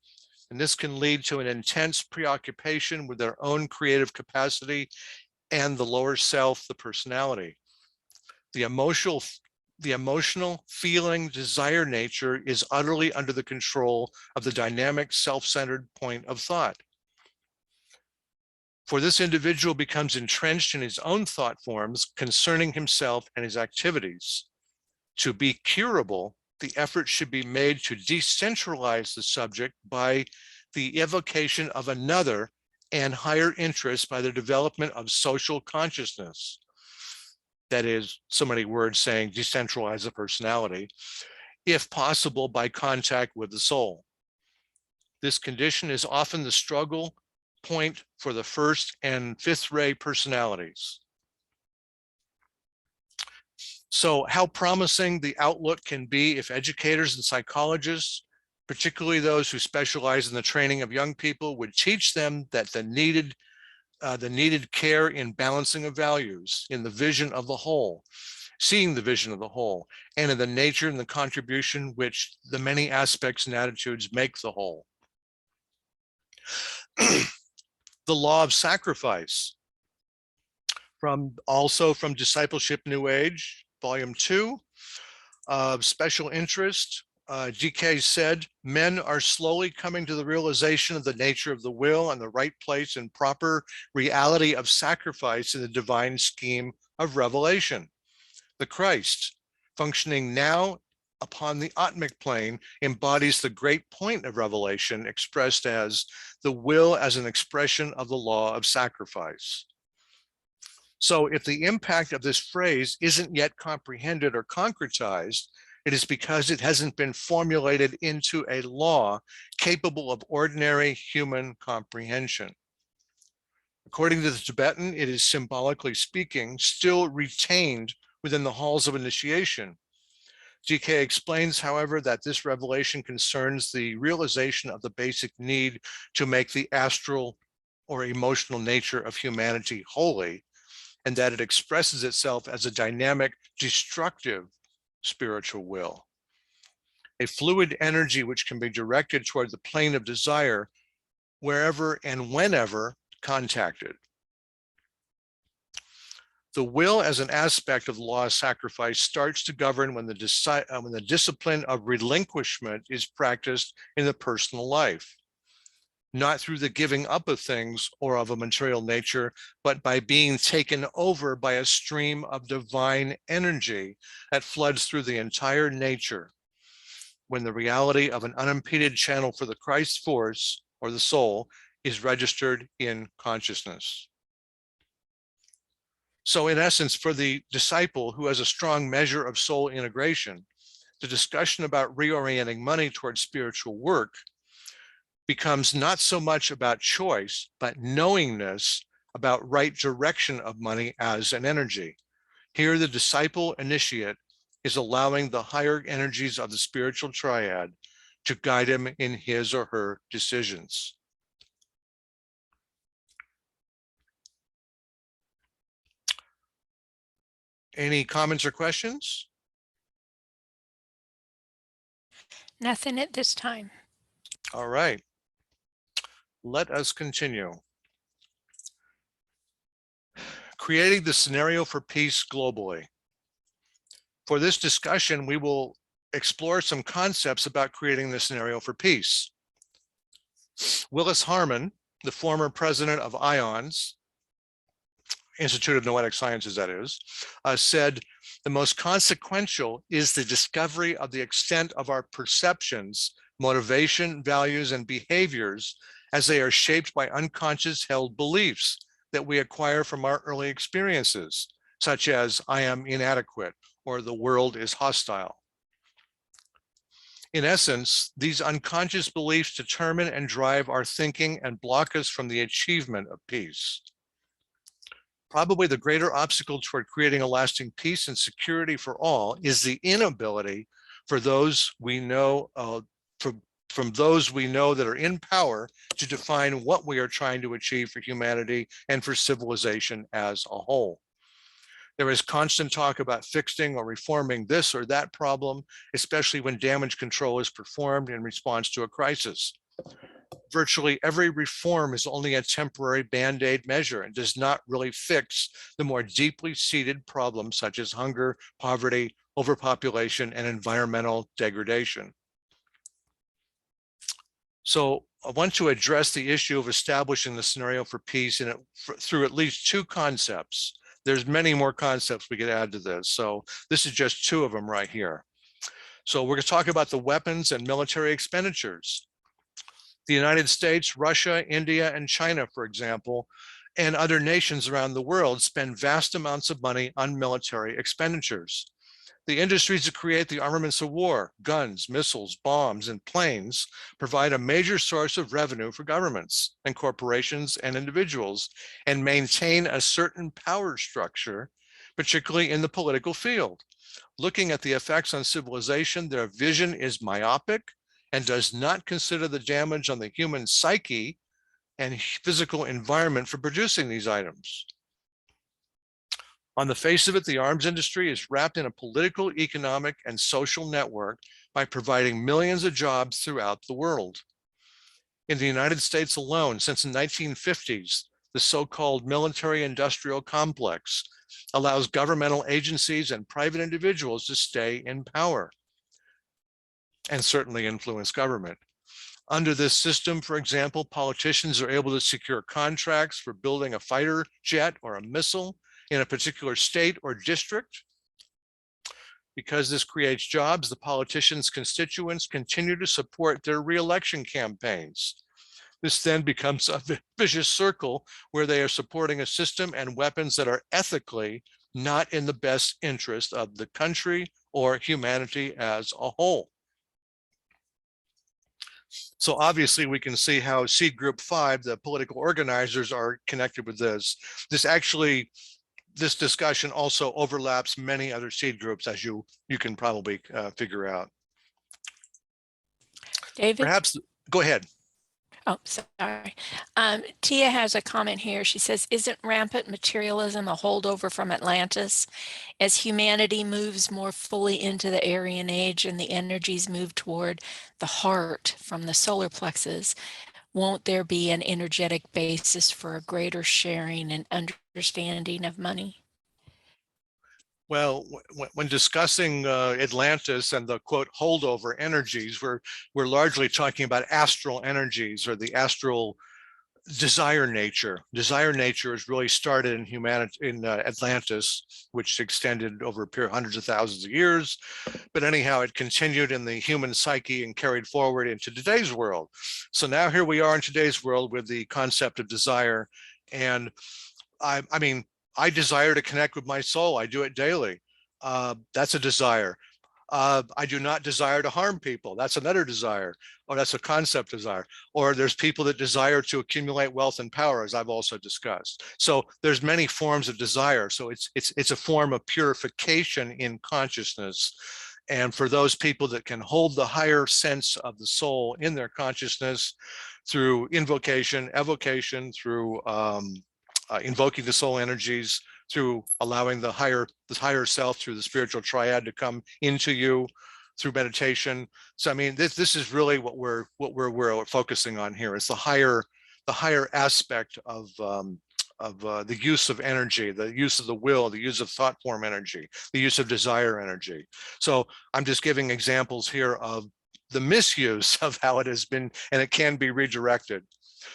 and this can lead to an intense preoccupation with their own creative capacity and the lower self, the personality. The emotional, feeling, desire nature is utterly under the control of the dynamic, self-centered point of thought. For this individual becomes entrenched in his own thought forms concerning himself and his activities. To be curable, the effort should be made to decentralize the subject by the evocation of another and higher interest by the development of social consciousness. That is, so many words saying decentralize the personality, if possible by contact with the soul. This condition is often the struggle point for the first and fifth ray personalities. So how promising the outlook can be if educators and psychologists, particularly those who specialize in the training of young people, would teach them that the needed care in balancing of values, in the vision of the whole, seeing the vision of the whole, and in the nature and the contribution which the many aspects and attitudes make the whole. The law of sacrifice, also from Discipleship New Age, Volume 2, of special interest. GK said, men are slowly coming to the realization of the nature of the will and the right place and proper reality of sacrifice in the divine scheme of revelation. The Christ, functioning now upon the Atmic plane, embodies the great point of revelation expressed as the will as an expression of the law of sacrifice. So if the impact of this phrase isn't yet comprehended or concretized, it is because it hasn't been formulated into a law capable of ordinary human comprehension. According to the Tibetan, it is, symbolically speaking, still retained within the halls of initiation. GK explains, however, that this revelation concerns the realization of the basic need to make the astral or emotional nature of humanity holy, and that it expresses itself as a dynamic, destructive spiritual will, a fluid energy which can be directed toward the plane of desire wherever and whenever contacted. The will as an aspect of the law of sacrifice starts to govern when the discipline of relinquishment is practiced in the personal life, not through the giving up of things or of a material nature, but by being taken over by a stream of divine energy that floods through the entire nature, when the reality of an unimpeded channel for the Christ force, or the soul, is registered in consciousness. So in essence, for the disciple who has a strong measure of soul integration, the discussion about reorienting money towards spiritual work becomes not so much about choice, but knowingness about right direction of money as an energy. Here, the disciple initiate is allowing the higher energies of the spiritual triad to guide him in his or her decisions. Any comments or questions? Nothing at this time. All right. Let us continue. Creating the scenario for peace globally. For this discussion, we will explore some concepts about creating the scenario for peace. Willis Harman, the former president of IONS, Institute of Noetic Sciences, that is, said, the most consequential is the discovery of the extent of our perceptions, motivation, values, and behaviors as they are shaped by unconscious held beliefs that we acquire from our early experiences, such as I am inadequate or the world is hostile. In essence, these unconscious beliefs determine and drive our thinking and block us from the achievement of peace. Probably the greater obstacle toward creating a lasting peace and security for all is the inability for those we know, from those we know that are in power to define what we are trying to achieve for humanity and for civilization as a whole. There is constant talk about fixing or reforming this or that problem, especially when damage control is performed in response to a crisis. Virtually every reform is only a temporary band-aid measure and does not really fix the more deeply seated problems such as hunger, poverty, overpopulation, and environmental degradation. So I want to address the issue of establishing the scenario for peace through at least two concepts. There's many more concepts we could add to this. So this is just two of them right here. So we're going to talk about the weapons and military expenditures. The United States, Russia, India, and China, for example, and other nations around the world spend vast amounts of money on military expenditures. The industries that create the armaments of war, guns, missiles, bombs, and planes, provide a major source of revenue for governments and corporations and individuals, and maintain a certain power structure, particularly in the political field. Looking at the effects on civilization, their vision is myopic and does not consider the damage on the human psyche and physical environment for producing these items. On the face of it, the arms industry is wrapped in a political, economic, and social network by providing millions of jobs throughout the world. In the United States alone, since the 1950s, the so-called military-industrial complex allows governmental agencies and private individuals to stay in power and certainly influence government. Under this system, for example, politicians are able to secure contracts for building a fighter jet or a missile in a particular state or district. Because this creates jobs, the politicians' constituents continue to support their re-election campaigns. This then becomes a vicious circle where they are supporting a system and weapons that are ethically not in the best interest of the country or humanity as a whole. So obviously we can see how Seed Group 5, the political organizers, are connected with this. This discussion also overlaps many other seed groups, as you can probably figure out. David? Perhaps, go ahead. Oh, sorry. Tia has a comment here. She says, isn't rampant materialism a holdover from Atlantis? As humanity moves more fully into the Aryan Age and the energies move toward the heart from the solar plexus, won't there be an energetic basis for a greater sharing and understanding of money? Well, when discussing Atlantis and the quote holdover energies, we're largely talking about astral energies or the astral desire nature. Desire nature is really started in humanity in Atlantis, which extended over a period of hundreds of thousands of years. But anyhow, it continued in the human psyche and carried forward into today's world. So now here we are in today's world with the concept of desire. And I mean, I desire to connect with my soul. I do it daily. That's a desire. I do not desire to harm people. That's another desire, or that's a concept desire. Or there's people that desire to accumulate wealth and power, as I've also discussed. So there's many forms of desire. So it's a form of purification in consciousness. And for those people that can hold the higher sense of the soul in their consciousness through invocation, evocation, through invoking the soul energies, through allowing the higher self through the spiritual triad to come into you through meditation. So I mean, this is really what we're focusing on here. It's the higher aspect of the use of energy, the use of the will, the use of thought form energy, the use of desire energy. So I'm just giving examples here of the misuse of how it has been, and it can be redirected.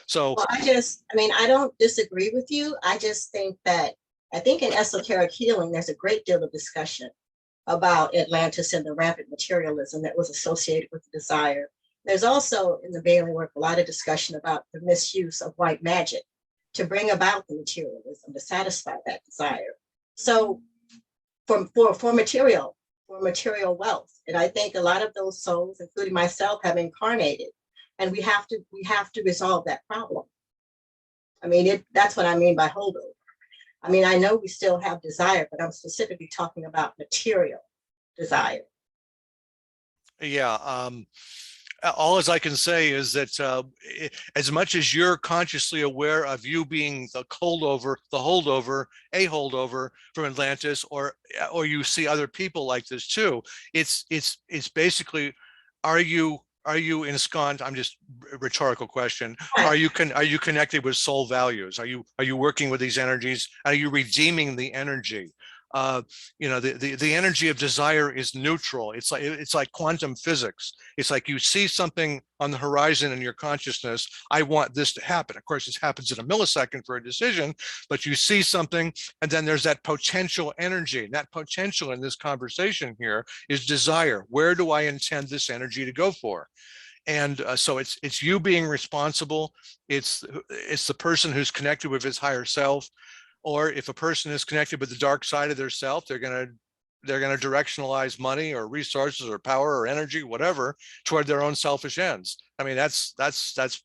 So well, I don't disagree with you. I just think that I think in esoteric healing, there's a great deal of discussion about Atlantis and the rampant materialism that was associated with the desire. There's also in the Bailey work a lot of discussion about the misuse of white magic to bring about the materialism to satisfy that desire. So for material wealth, and I think a lot of those souls, including myself, have incarnated, and we have to resolve that problem. I mean, that's what I mean by holdover. I mean, I know we still have desire, but I'm specifically talking about material desire. Yeah. All as I can say is that as much as you're consciously aware of you being a holdover from Atlantis, or you see other people like this too, it's basically, are you ensconced? I'm just a rhetorical question. Are you connected with soul values? Are you working with these energies? Are you redeeming the energy? The energy of desire is neutral. It's like quantum physics. It's like you see something on the horizon in your consciousness. I want this to happen. Of course, this happens in a millisecond for a decision, but you see something, and then there's that potential energy. And that potential in this conversation here is desire. Where do I intend this energy to go for? And so it's you being responsible. It's the person who's connected with his higher self. Or if a person is connected with the dark side of their self, they're going to directionalize money or resources or power or energy, whatever, toward their own selfish ends. I mean, that's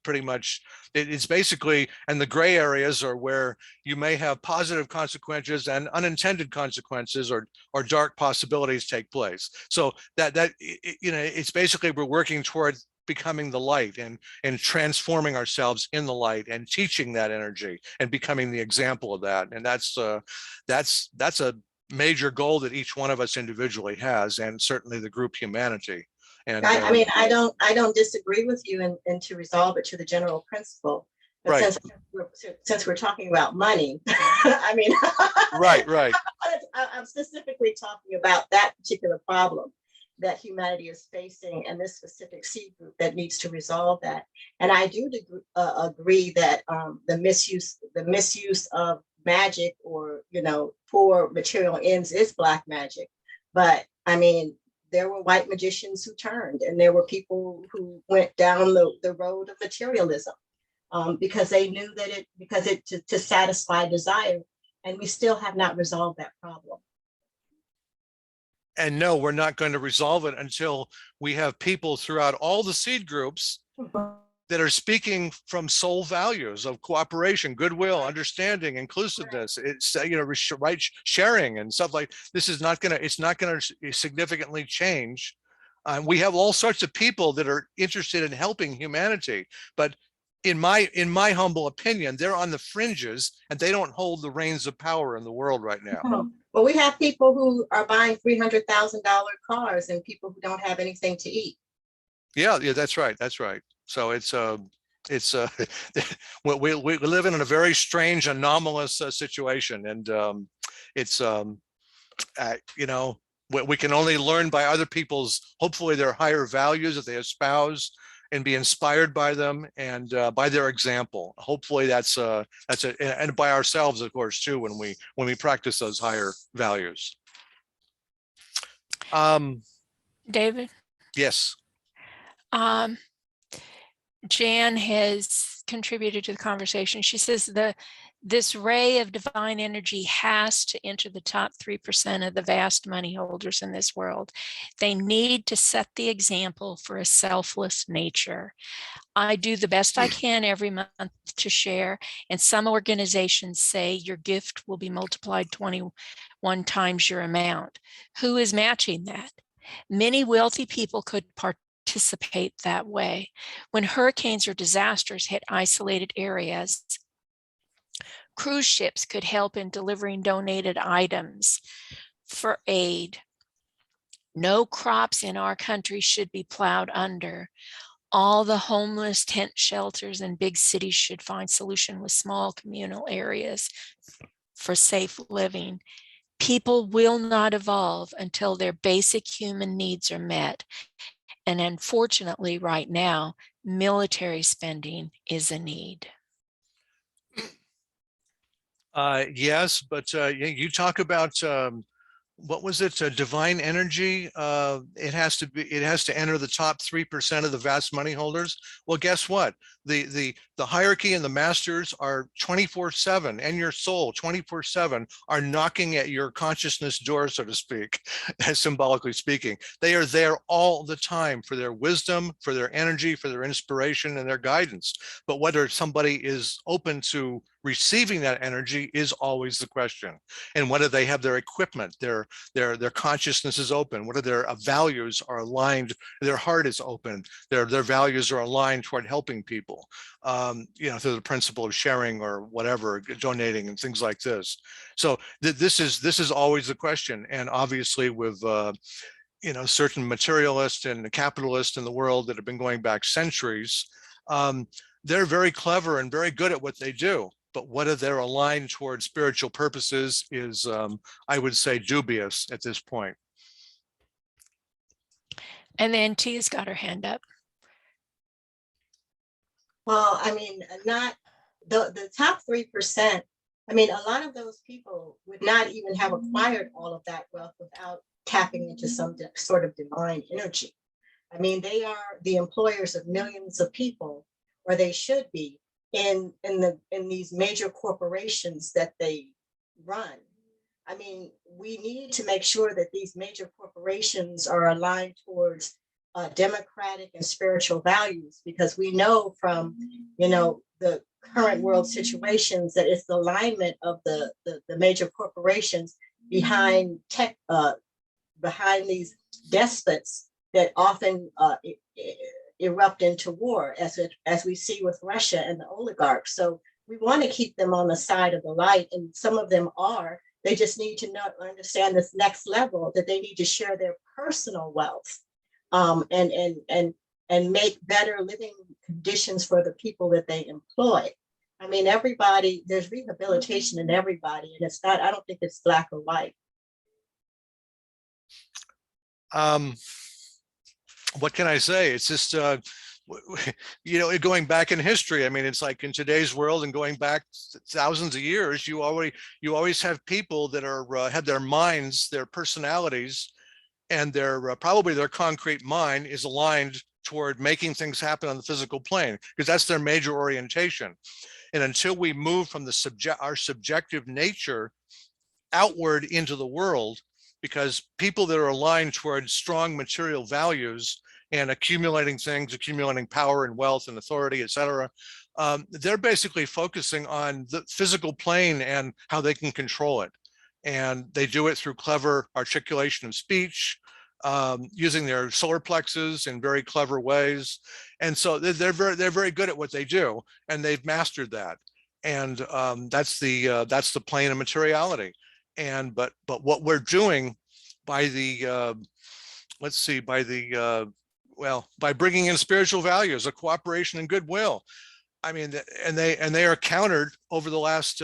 pretty much it's basically, and the gray areas are where you may have positive consequences and unintended consequences or dark possibilities take place. So it's basically we're working toward becoming the light and transforming ourselves in the light and teaching that energy and becoming the example of that. And that's a major goal that each one of us individually has, and certainly the group humanity. And I mean, I don't disagree with you and to resolve it to the general principle. But right. Since we're talking about money, I mean, right. I'm specifically talking about that particular problem that humanity is facing, and this specific seed group that needs to resolve that. And I do agree that the misuse of magic, or for material ends, is black magic. But I mean, there were white magicians who turned, and there were people who went down the road of materialism because they knew that to satisfy desire, and we still have not resolved that problem. And no, we're not going to resolve it until we have people throughout all the seed groups that are speaking from soul values of cooperation, goodwill, understanding, inclusiveness. It's right sharing and stuff like this. It's not going to significantly change. We have all sorts of people that are interested in helping humanity, but in my humble opinion, they're on the fringes and they don't hold the reins of power in the world right now. Well, we have people who are buying $300,000 cars and people who don't have anything to eat. Yeah, that's right. So it's we live in a very strange, anomalous situation, and we can only learn by other people's, hopefully their higher values that they espouse, and be inspired by them and by their example. Hopefully that's it, and by ourselves, of course, too, when we practice those higher values. David? Yes. Jan has contributed to the conversation. She says this ray of divine energy has to enter the top 3% of the vast money holders in this world. They need to set the example for a selfless nature. I do the best I can every month to share, and some organizations say your gift will be multiplied 21 times your amount. Who is matching that? Many wealthy people could participate that way. When hurricanes or disasters hit isolated areas, cruise ships could help in delivering donated items for aid. No crops in our country should be plowed under. All the homeless tent shelters in big cities should find solution with small communal areas for safe living. People will not evolve until their basic human needs are met. And unfortunately, right now, military spending is a need. Yes, but you talk about what was it? Divine energy. It has to enter the top 3% of the vast money holders. Well, guess what? The hierarchy and the masters are 24/7, and your soul 24/7 are knocking at your consciousness door, so to speak, symbolically speaking. They are there all the time for their wisdom, for their energy, for their inspiration, and their guidance. But whether somebody is open to receiving that energy is always the question. And whether they have their equipment, their consciousness is open, whether their values are aligned, their heart is open, their values are aligned toward helping people, through the principle of sharing or whatever, donating and things like this. So this is always the question. And obviously with certain materialists and capitalists in the world that have been going back centuries, they're very clever and very good at what they do. but whether they're aligned toward spiritual purposes is, I would say, dubious at this point. And then Tia's got her hand up. Well, I mean, not the top 3%. I mean, a lot of those people would not even have acquired all of that wealth without tapping into some sort of divine energy. I mean, they are the employers of millions of people, or they should be, in these major corporations that they run. I mean, we need to make sure that these major corporations are aligned towards democratic and spiritual values, because we know from, you know, the current world situations that it's the alignment of the major corporations behind tech, behind these despots that often erupt into war, as we see with Russia and the oligarchs. So we want to keep them on the side of the light, and some of them are. They just need to understand this next level, that they need to share their personal wealth, and make better living conditions for the people that they employ. I mean, everybody, there's rehabilitation in everybody, and it's not, I don't think it's black or white. What can I say? It's just, you know, going back in history. I mean, it's like in today's world and going back thousands of years, you always have people that are have their minds, their personalities, and their probably their concrete mind is aligned toward making things happen on the physical plane, because that's their major orientation. And until we move from our subjective nature outward into the world, because people that are aligned towards strong material values and accumulating things, accumulating power and wealth and authority, et cetera, they're basically focusing on the physical plane and how they can control it. And they do it through clever articulation of speech, using their solar plexus in very clever ways. And so they're very good at what they do, and they've mastered that. And that's the plane of materiality. And but what we're doing by the by bringing in spiritual values of cooperation and goodwill, I mean, and they are countered over the last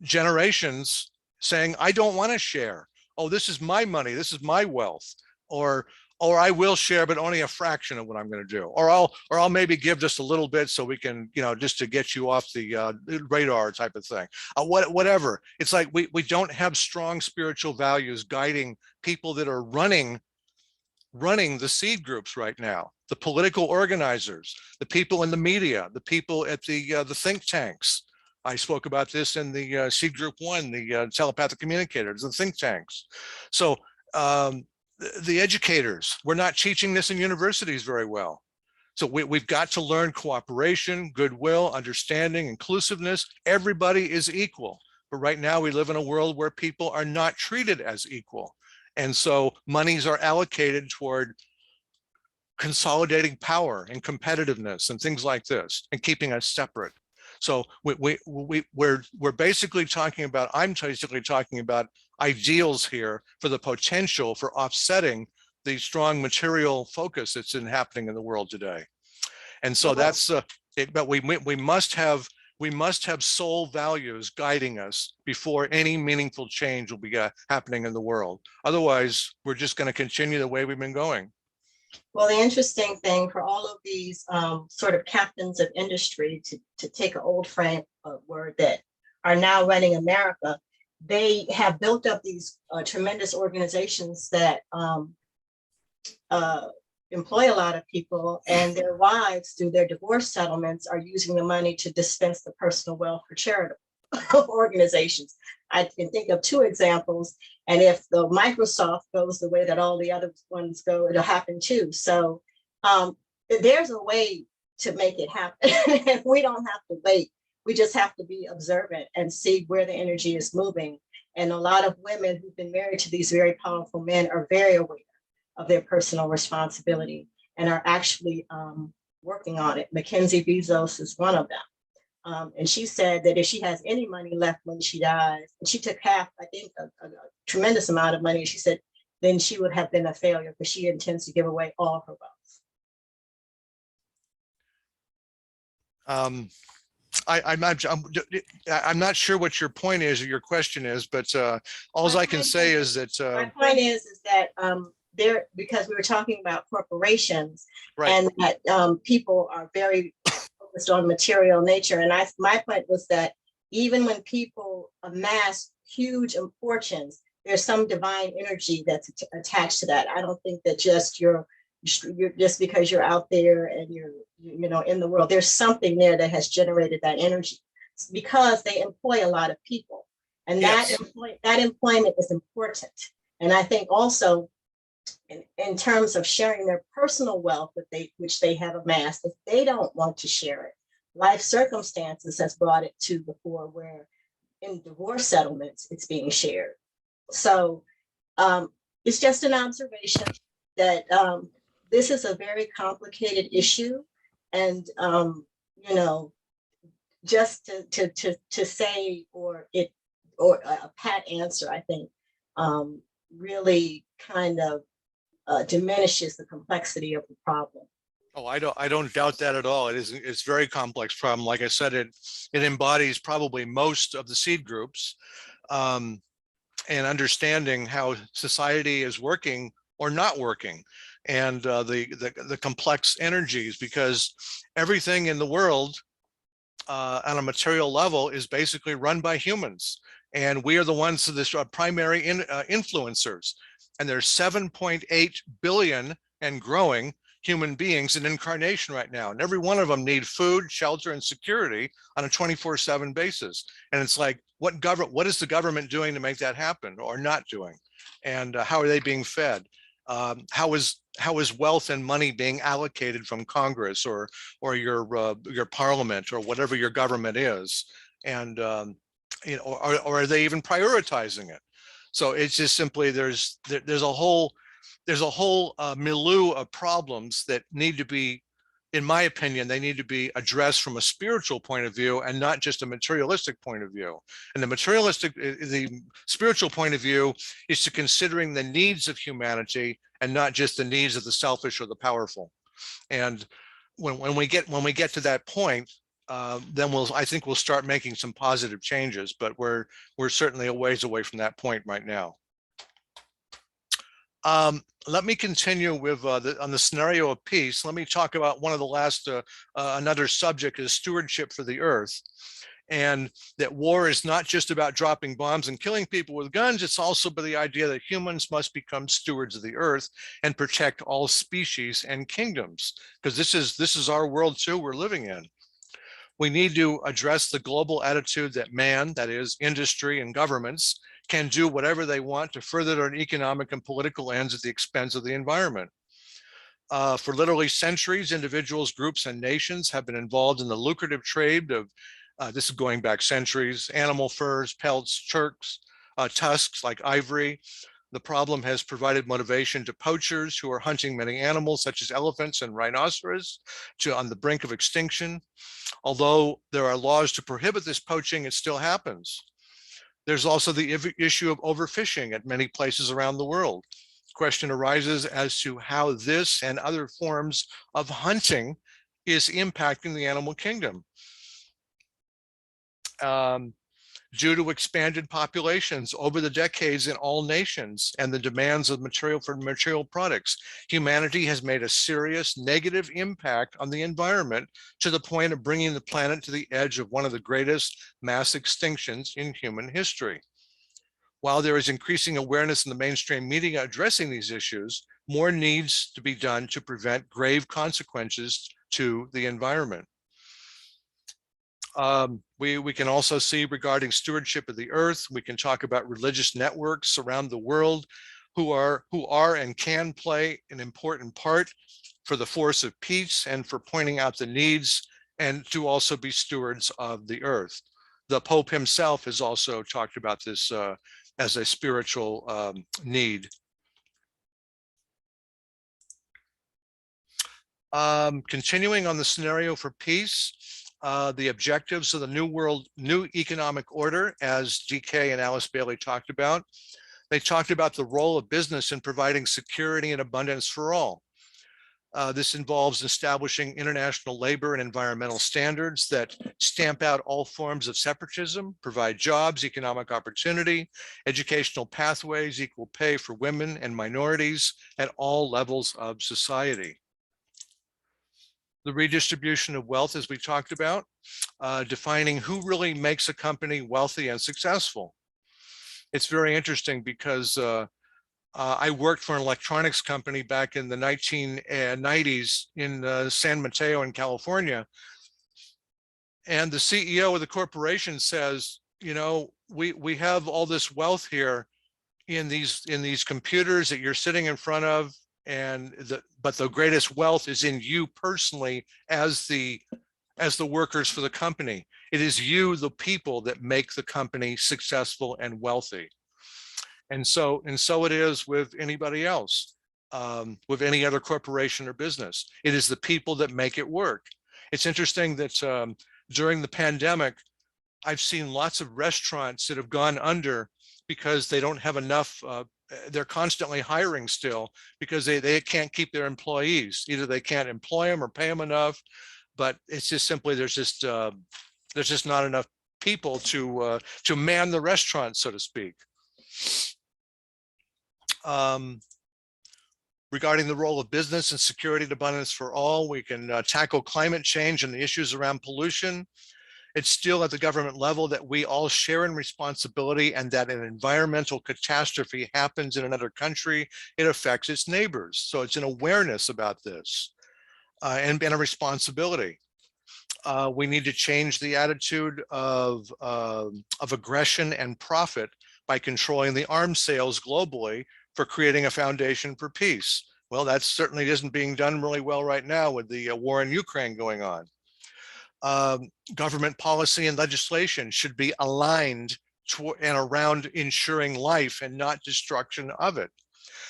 generations, saying, I don't want to share. Oh, this is my money, this is my wealth, or I will share, but only a fraction of what I'm going to do, or I'll maybe give just a little bit so we can, you know, just to get you off the radar type of thing. Whatever. It's like we don't have strong spiritual values guiding people that are running the seed groups right now, the political organizers, the people in the media, the people at the think tanks. I spoke about this in the Seed Group 1, the telepathic communicators, the think tanks. So the educators, we're not teaching this in universities very well. So we've got to learn cooperation, goodwill, understanding, inclusiveness. Everybody is equal. But right now we live in a world where people are not treated as equal. And so monies are allocated toward consolidating power and competitiveness and things like this, and keeping us separate. So we're basically talking about, I'm basically talking about ideals here for the potential for offsetting the strong material focus that's happening in the world today. And so that's but we must have soul values guiding us before any meaningful change will be happening in the world. Otherwise, we're just going to continue the way we've been going. Well, the interesting thing for all of these sort of captains of industry, to take an old frame word, that are now running America, they have built up these tremendous organizations that employ a lot of people, and their wives, through their divorce settlements, are using the money to dispense the personal wealth for charitable organizations. I can think of 2 examples, and if the Microsoft goes the way that all the other ones go, it'll happen too. So there's a way to make it happen. We don't have to wait. We just have to be observant and see where the energy is moving. And a lot of women who've been married to these very powerful men are very aware of their personal responsibility and are actually working on it. Mackenzie Bezos is one of them. And she said that if she has any money left when she dies, and she took half, I think, a tremendous amount of money, she said, then she would have been a failure, because she intends to give away all her wealth. I'm not sure what your point is or your question is, but all I can say is that my point is that there, because we were talking about corporations, right. and that people are very focused on material nature, and my point was that even when people amass huge fortunes, there's some divine energy that's attached to that. I don't think that you're just because you're out there and you're in the world, there's something there that has generated that energy, because they employ a lot of people, and Yes. that employment is important. And I think also in terms of sharing their personal wealth which they have amassed, if they don't want to share it, life circumstances has brought it to the fore where in divorce settlements it's being shared. So it's just an observation that this is a very complicated issue, and just to say or a pat answer, I think really kind of diminishes the complexity of the problem. Oh, I don't doubt that at all. It's a very complex problem. Like I said, it embodies probably most of the seed groups, and understanding how society is working or not working, and the complex energies, because everything in the world on a material level is basically run by humans, and we are the ones that are primary influencers. And there's 7.8 billion and growing human beings in incarnation right now, and every one of them need food, shelter, and security on a 24/7 basis. And it's like, what is the government doing to make that happen or not doing? And how are they being fed? How is wealth and money being allocated from Congress or your parliament or whatever your government is? And or are they even prioritizing it? So it's just simply there's a whole milieu of problems that need to be, in my opinion, they need to be addressed from a spiritual point of view and not just a materialistic point of view. And the spiritual point of view is to considering the needs of humanity and not just the needs of the selfish or the powerful. And when we get to that point, then I think we'll start making some positive changes, but we're certainly a ways away from that point right now. Let me continue with on the scenario of peace. Let me talk about one of the last, another subject is stewardship for the earth. And that war is not just about dropping bombs and killing people with guns. It's also by the idea that humans must become stewards of the earth and protect all species and kingdoms, because this is our world too we're living in. We need to address the global attitude that man, that is industry and governments, can do whatever they want to further their economic and political ends at the expense of the environment. For literally centuries, individuals, groups, and nations have been involved in the lucrative trade of, this is going back centuries, animal furs, pelts, tusks like ivory. The problem has provided motivation to poachers who are hunting many animals, such as elephants and rhinoceros, on the brink of extinction. Although there are laws to prohibit this poaching, it still happens. There's also the issue of overfishing at many places around the world. The question arises as to how this and other forms of hunting is impacting the animal kingdom. Due to expanded populations over the decades in all nations and the demands of material products, humanity has made a serious negative impact on the environment to the point of bringing the planet to the edge of one of the greatest mass extinctions in human history. While there is increasing awareness in the mainstream media addressing these issues, more needs to be done to prevent grave consequences to the environment. We can also see regarding stewardship of the earth, we can talk about religious networks around the world who are and can play an important part for the force of peace and for pointing out the needs and to also be stewards of the earth. The Pope himself has also talked about this as a spiritual need. Continuing on the scenario for peace, the objectives of the new economic order, as DK and Alice Bailey talked about. They talked about the role of business in providing security and abundance for all. This involves establishing international labor and environmental standards that stamp out all forms of separatism, provide jobs, economic opportunity, educational pathways, equal pay for women and minorities at all levels of society. The redistribution of wealth, as we talked about, defining who really makes a company wealthy and successful. It's very interesting because I worked for an electronics company back in the 1990s in San Mateo in California. And the CEO of the corporation says, you know, we have all this wealth here in these computers that you're sitting in front of, but the greatest wealth is in you personally as the workers for the company. It is you, the people, that make the company successful and wealthy. And so it is with anybody else, with any other corporation or business. It is the people that make it work. It's interesting that during the pandemic, I've seen lots of restaurants that have gone under because they don't have enough. They're constantly hiring still because they can't keep their employees. Either they can't employ them or pay them enough, but it's just simply there's just not enough people to man the restaurant, so to speak. Regarding the role of business and security and abundance for all, we can tackle climate change and the issues around pollution. It's still at the government level that we all share in responsibility, and that an environmental catastrophe happens in another country, it affects its neighbors. So it's an awareness about this and a responsibility. We need to change the attitude of aggression and profit by controlling the arms sales globally for creating a foundation for peace. Well, that certainly isn't being done really well right now with the war in Ukraine going on. Government policy and legislation should be aligned and around ensuring life and not destruction of it.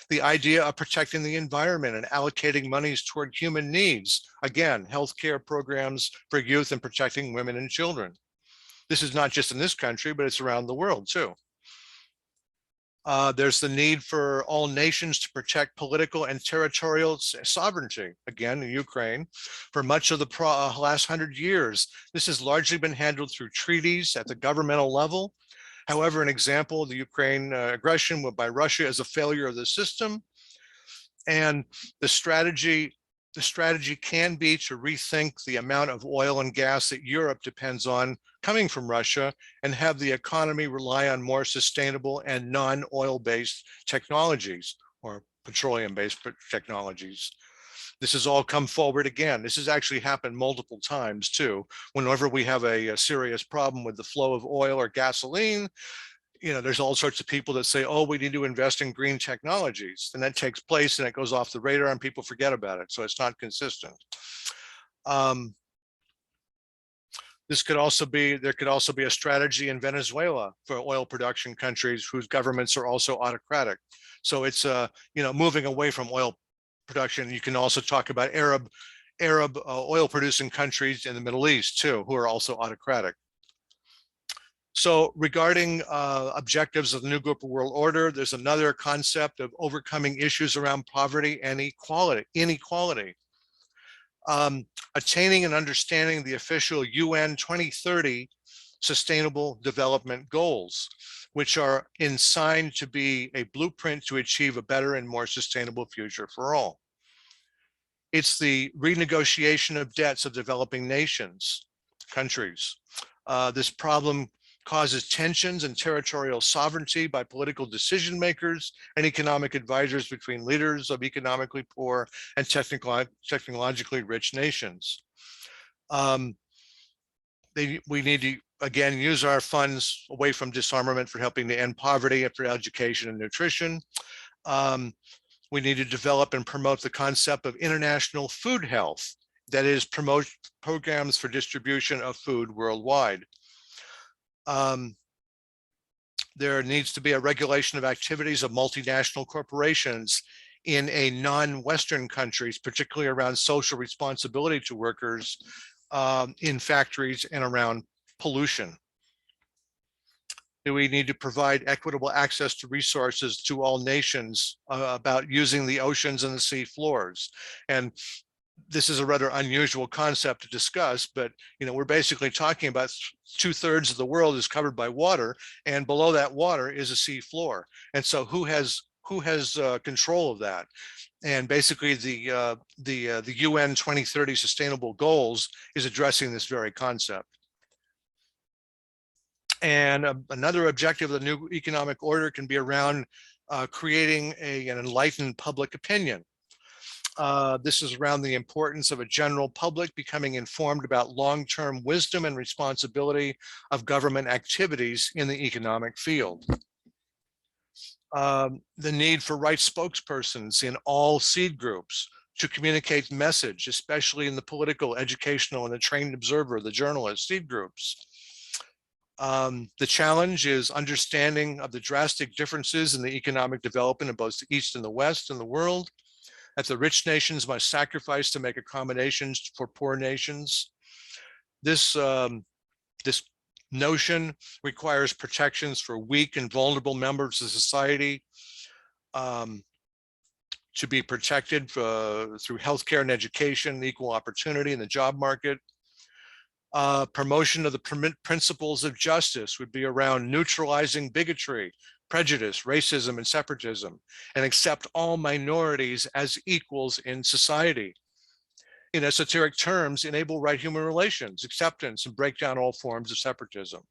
The idea of protecting the environment and allocating monies toward human needs, again, healthcare programs for youth and protecting women and children. This is not just in this country, but it's around the world too. There's the need for all nations to protect political and territorial sovereignty, again, in Ukraine. For much of the last 100 years, this has largely been handled through treaties at the governmental level. However, an example of the Ukraine aggression by Russia is a failure of the system. And the strategy can be to rethink the amount of oil and gas that Europe depends on coming from Russia and have the economy rely on more sustainable and non-oil-based technologies or petroleum-based technologies. This has all come forward again. This has actually happened multiple times too. Whenever we have a serious problem with the flow of oil or gasoline, you know, there's all sorts of people that say, oh, we need to invest in green technologies. And that takes place and it goes off the radar and people forget about it. So it's not consistent. There could also be a strategy in Venezuela for oil production countries whose governments are also autocratic. So it's, you know, moving away from oil production. You can also talk about Arab oil producing countries in the Middle East too, who are also autocratic. So regarding objectives of the New Global World Order, there's another concept of overcoming issues around poverty and inequality. Attaining and understanding the official UN 2030 Sustainable Development Goals, which are signed to be a blueprint to achieve a better and more sustainable future for all. It's the renegotiation of debts of developing nations, countries. This problem causes tensions and territorial sovereignty by political decision makers and economic advisors between leaders of economically poor and technologically rich nations. We need to, again, use our funds away from disarmament for helping to end poverty and for education and nutrition. We need to develop and promote the concept of international food health, that is, promote programs for distribution of food worldwide. There needs to be a regulation of activities of multinational corporations in non-Western countries, particularly around social responsibility to workers in factories and around pollution. Do we need to provide equitable access to resources to all nations about using the oceans and the sea floors? And this is a rather unusual concept to discuss, but we're basically talking about 2/3 of the world is covered by water, and below that water is a sea floor. And so who has control of that? And basically the UN 2030 Sustainable Goals is addressing this very concept. And another objective of the new economic order can be around creating an enlightened public opinion. This is around the importance of a general public becoming informed about long-term wisdom and responsibility of government activities in the economic field. The need for right spokespersons in all seed groups to communicate message, especially in the political, educational, and the trained observer, the journalist seed groups. The challenge is understanding of the drastic differences in the economic development of both the East and the West in the world, that the rich nations must sacrifice to make accommodations for poor nations. This notion requires protections for weak and vulnerable members of society to be protected through healthcare and education, equal opportunity in the job market. Promotion of the principles of justice would be around neutralizing bigotry, prejudice, racism, and separatism, and accept all minorities as equals in society. In esoteric terms, enable right human relations, acceptance, and break down all forms of separatism.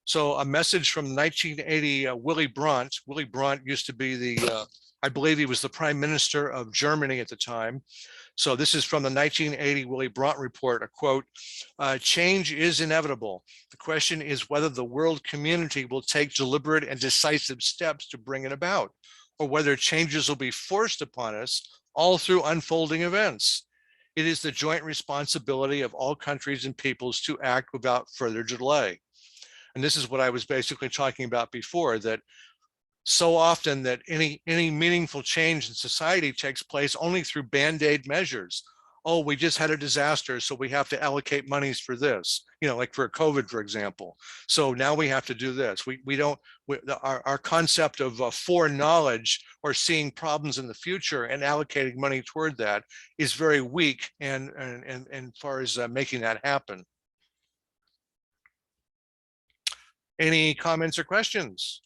So a message from 1980, Willy Brandt. Willy Brandt used to be I believe he was the Prime Minister of Germany at the time. So this is from the 1980 Willy Brandt report, a quote, "Change is inevitable. The question is whether the world community will take deliberate and decisive steps to bring it about, or whether changes will be forced upon us all through unfolding events. It is the joint responsibility of all countries and peoples to act without further delay." And this is what I was basically talking about before, that so often that any meaningful change in society takes place only through band-aid measures. Oh, we just had a disaster, so we have to allocate monies for this, like for COVID, for example. So now we have to do this. Our concept of foreknowledge or seeing problems in the future and allocating money toward that is very weak and far as making that happen. Any comments or questions?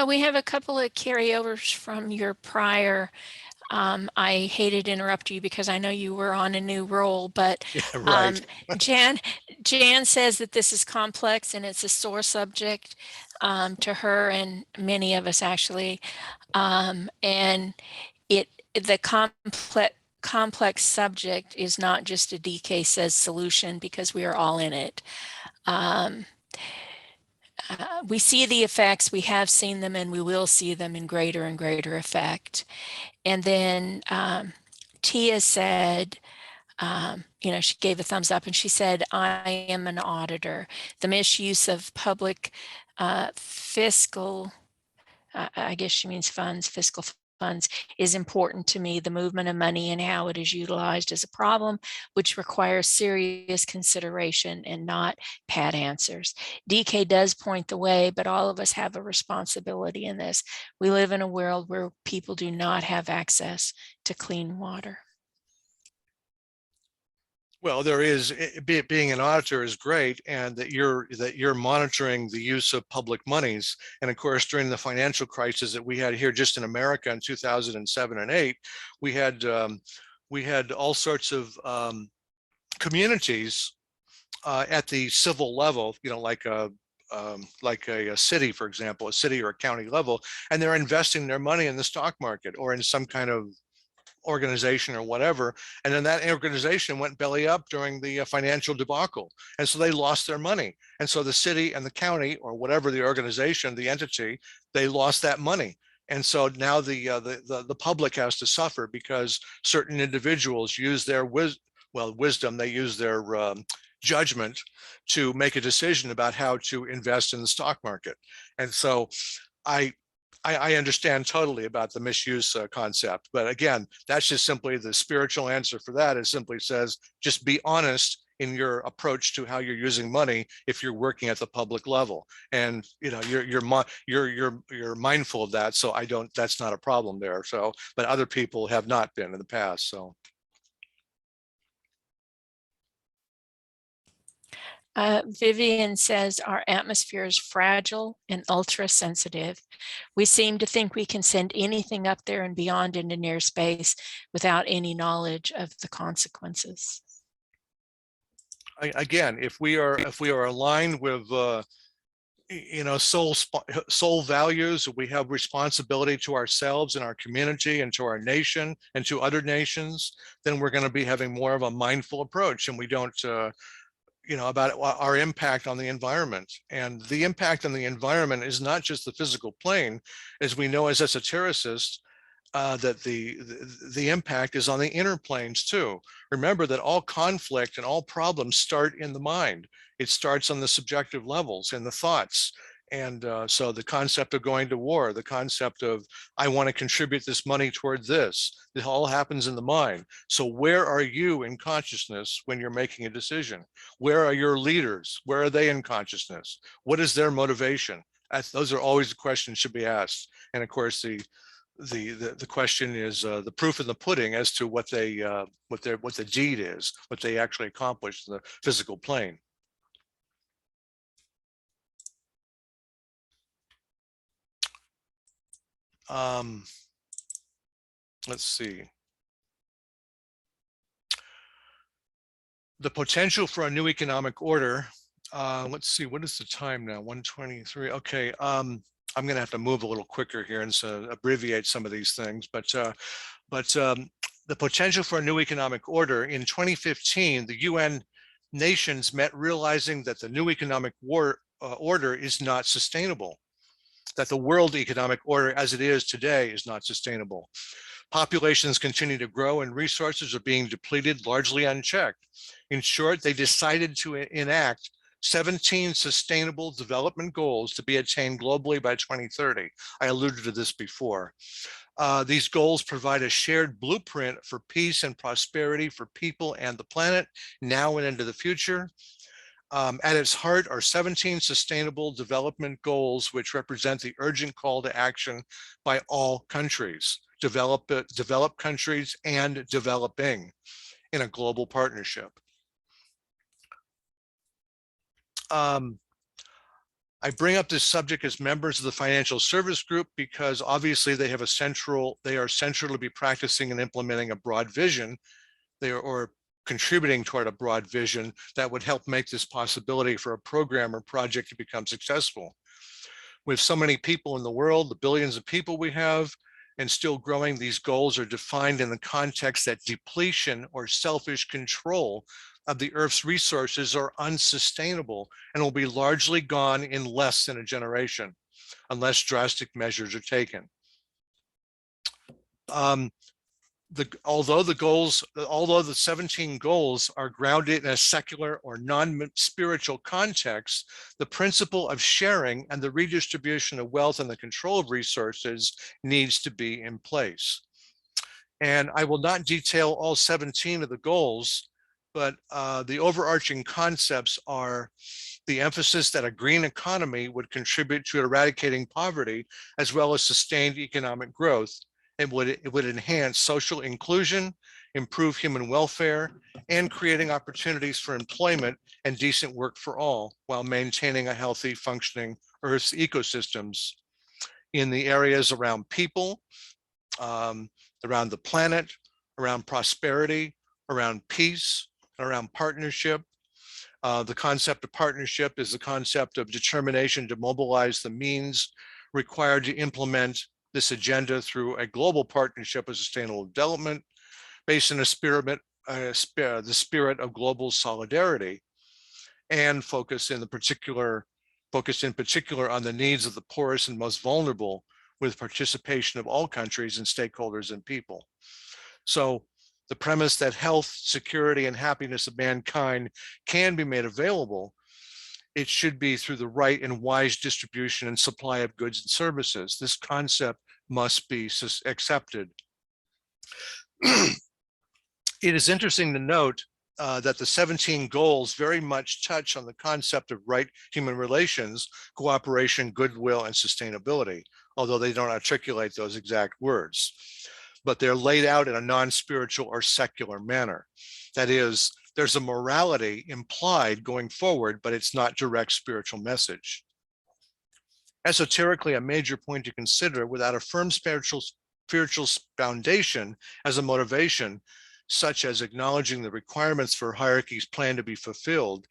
We have a couple of carryovers from your prior. I hated to interrupt you because I know you were on a new role, but Yeah, right. Jan says that this is complex and it's a sore subject to her and many of us actually. And the complex subject is not just a DK says solution, because we are all in it. We see the effects, we have seen them, and we will see them in greater and greater effect. And then Tia said, she gave a thumbs up and she said, "I am an auditor. The misuse of public fiscal, I guess she means funds, fiscal funds, is important to me. The movement of money and how it is utilized is a problem which requires serious consideration and not pat answers." DK does point the way, but all of us have a responsibility in this. We live in a world where people do not have access to clean water. Well, there is, being an auditor is great, and that you're monitoring the use of public monies. And of course, during the financial crisis that we had here just in America in 2007 and 8, we had all sorts of communities at the civil level, like a city, for example, a city or a county level, and they're investing their money in the stock market or in some kind of organization or whatever, and then that organization went belly up during the financial debacle, and so they lost their money, and so the city and the county or whatever the organization, the entity, they lost that money, and so now the public has to suffer because certain individuals use their wisdom, they use their judgment to make a decision about how to invest in the stock market. And so I understand totally about the misuse concept, but again, that's just simply the spiritual answer for that. It simply says, just be honest in your approach to how you're using money if you're working at the public level. And you're mindful of that. So that's not a problem there. So, but other people have not been in the past. So. Vivian says our atmosphere is fragile and ultra sensitive. We seem to think we can send anything up there and beyond into near space without any knowledge of the consequences. Again, if we are aligned with soul values, we have responsibility to ourselves and our community and to our nation and to other nations, then we're going to be having more of a mindful approach, and we don't about our impact on the environment. And the impact on the environment is not just the physical plane, as we know as esotericists, that the impact is on the inner planes too. Remember that all conflict and all problems start in the mind. It starts on the subjective levels and the thoughts. And so the concept of going to war, the concept of, I want to contribute this money toward this, it all happens in the mind. So where are you in consciousness when you're making a decision? Where are your leaders? Where are they in consciousness? What is their motivation? Those are always the questions should be asked. And of course, the question is the proof in the pudding as to what the deed is, what they actually accomplish in the physical plane. Let's see. The potential for a new economic order. Let's see, what is the time now? 1:23. Okay. I'm going to have to move a little quicker here and so abbreviate some of these things. But the potential for a new economic order in 2015, the UN nations met realizing that the new economic order is not sustainable, that the world economic order as it is today is not sustainable. Populations continue to grow and resources are being depleted largely unchecked. In short, they decided to enact 17 sustainable development goals to be attained globally by 2030. I alluded to this before. These goals provide a shared blueprint for peace and prosperity for people and the planet now and into the future. At its heart are 17 sustainable development goals, which represent the urgent call to action by all countries, developed countries and developing in a global partnership. I bring up this subject as members of the financial service group because obviously they are central to be practicing and implementing a broad vision. Or contributing toward a broad vision that would help make this possibility for a program or project to become successful. With so many people in the world, the billions of people we have, and still growing, these goals are defined in the context that depletion or selfish control of the Earth's resources are unsustainable and will be largely gone in less than a generation, unless drastic measures are taken. Although the 17 goals are grounded in a secular or non-spiritual context, the principle of sharing and the redistribution of wealth and the control of resources needs to be in place. And I will not detail all 17 of the goals, but the overarching concepts are the emphasis that a green economy would contribute to eradicating poverty as well as sustained economic growth. It would enhance social inclusion, improve human welfare, and creating opportunities for employment and decent work for all, while maintaining a healthy, functioning Earth's ecosystems in the areas around people, around the planet, around prosperity, around peace, around partnership. The concept of partnership is the concept of determination to mobilize the means required to implement this agenda through a global partnership of sustainable development based in the spirit of global solidarity, and focus in particular on the needs of the poorest and most vulnerable, with participation of all countries and stakeholders and people. So the premise that health, security, and happiness of mankind can be made available, it should be through the right and wise distribution and supply of goods and services. This concept must be accepted. It is interesting to note that the 17 goals very much touch on the concept of right human relations, cooperation, goodwill, and sustainability, although they don't articulate those exact words. But they're laid out in a non-spiritual or secular manner. That is, there's a morality implied going forward, but it's not direct spiritual message. Esoterically, a major point to consider, without a firm spiritual foundation as a motivation, such as acknowledging the requirements for hierarchies plan to be fulfilled,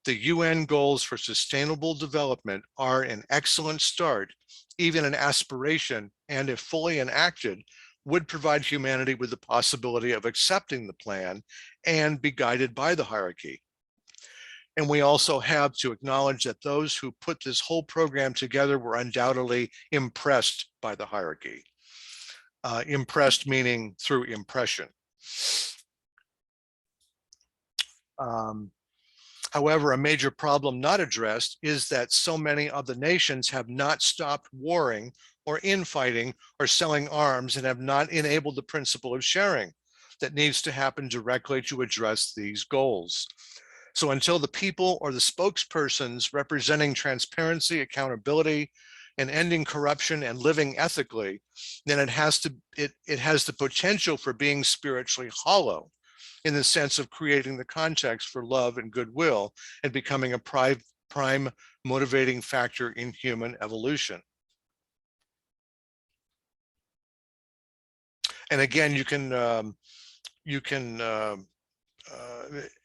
the UN goals for sustainable development are an excellent start, even an aspiration, and if fully enacted, would provide humanity with the possibility of accepting the plan and be guided by the hierarchy. And we also have to acknowledge that those who put this whole program together were undoubtedly impressed by the hierarchy. Impressed meaning through impression. However, a major problem not addressed is that so many of the nations have not stopped warring or infighting or selling arms and have not enabled the principle of sharing that needs to happen directly to address these goals. So until the people or the spokespersons representing transparency, accountability, and ending corruption and living ethically, then it has the potential for being spiritually hollow, in the sense of creating the context for love and goodwill and becoming a prime motivating factor in human evolution. And again,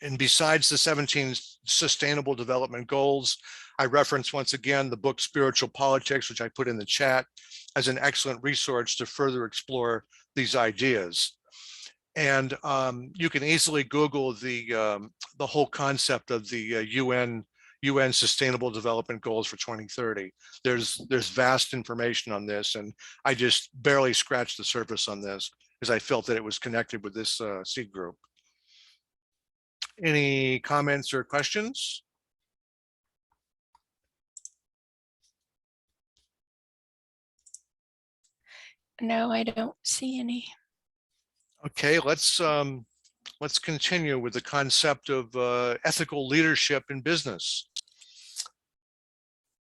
and besides the 17 sustainable development goals, I reference once again the book Spiritual Politics, which I put in the chat, as an excellent resource to further explore these ideas. And you can easily Google the whole concept of the UN Sustainable Development Goals for 2030. There's vast information on this, and I just barely scratched the surface on this because I felt that it was connected with this seed group. Any comments or questions? No, I don't see any. Okay, let's continue with the concept of ethical leadership in business.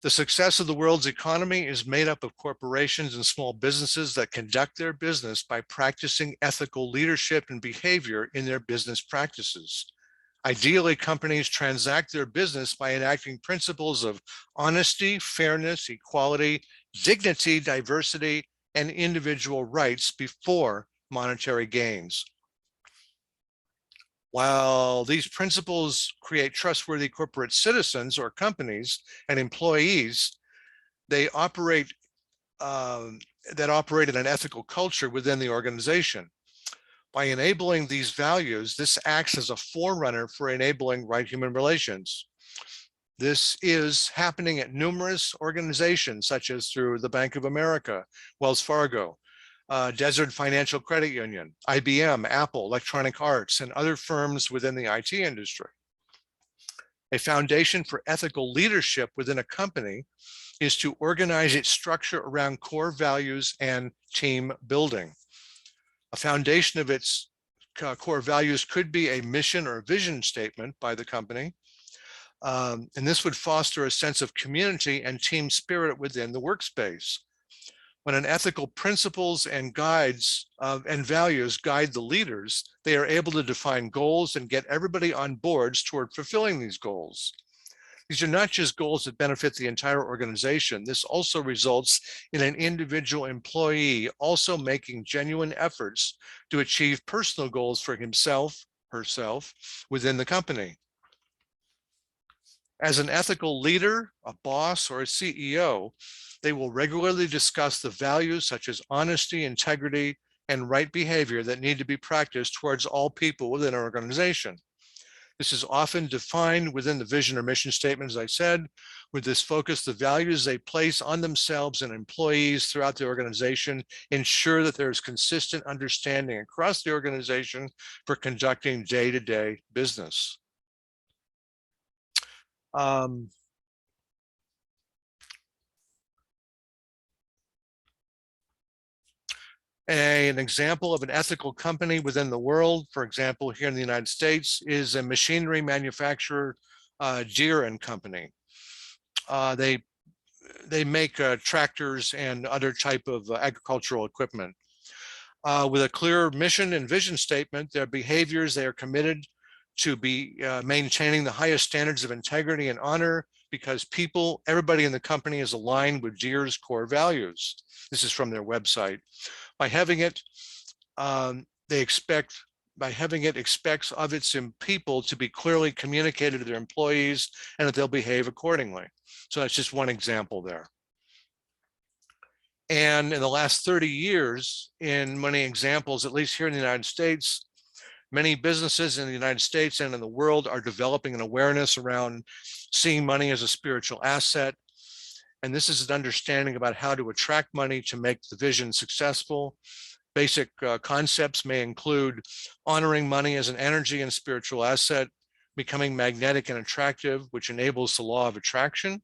The success of the world's economy is made up of corporations and small businesses that conduct their business by practicing ethical leadership and behavior in their business practices. Ideally, companies transact their business by enacting principles of honesty, fairness, equality, dignity, diversity, and individual rights before monetary gains. While these principles create trustworthy corporate citizens or companies and employees, they operate in an ethical culture within the organization. By enabling these values, this acts as a forerunner for enabling right human relations. This is happening at numerous organizations, such as through the Bank of America, Wells Fargo, Desert Financial Credit Union, IBM, Apple, Electronic Arts, and other firms within the IT industry. A foundation for ethical leadership within a company is to organize its structure around core values and team building. A foundation of its core values could be a mission or vision statement by the company. And this would foster a sense of community and team spirit within the workspace. When an ethical principles and values guide the leaders, they are able to define goals and get everybody on boards toward fulfilling these goals. These are not just goals that benefit the entire organization. This also results in an individual employee also making genuine efforts to achieve personal goals for himself, herself, within the company. As an ethical leader, a boss, or a CEO, they will regularly discuss the values such as honesty, integrity, and right behavior that need to be practiced towards all people within an organization. This is often defined within the vision or mission statement, as I said. With this focus, the values they place on themselves and employees throughout the organization ensure that there is consistent understanding across the organization for conducting day-to-day business. An example of an ethical company within the world, for example, here in the United States, is a machinery manufacturer, Deere and Company. They make tractors and other type of agricultural equipment. With a clear mission and vision statement, their behaviors, they are committed to be maintaining the highest standards of integrity and honor, because people, everybody in the company is aligned with Deere's core values. This is from their website. By having it, expects of its people to be clearly communicated to their employees and that they'll behave accordingly. So that's just one example there. And in the last 30 years, in many examples, at least here in the United States, many businesses in the United States and in the world are developing an awareness around seeing money as a spiritual asset. And this is an understanding about how to attract money to make the vision successful. Basic concepts may include honoring money as an energy and spiritual asset, becoming magnetic and attractive, which enables the law of attraction,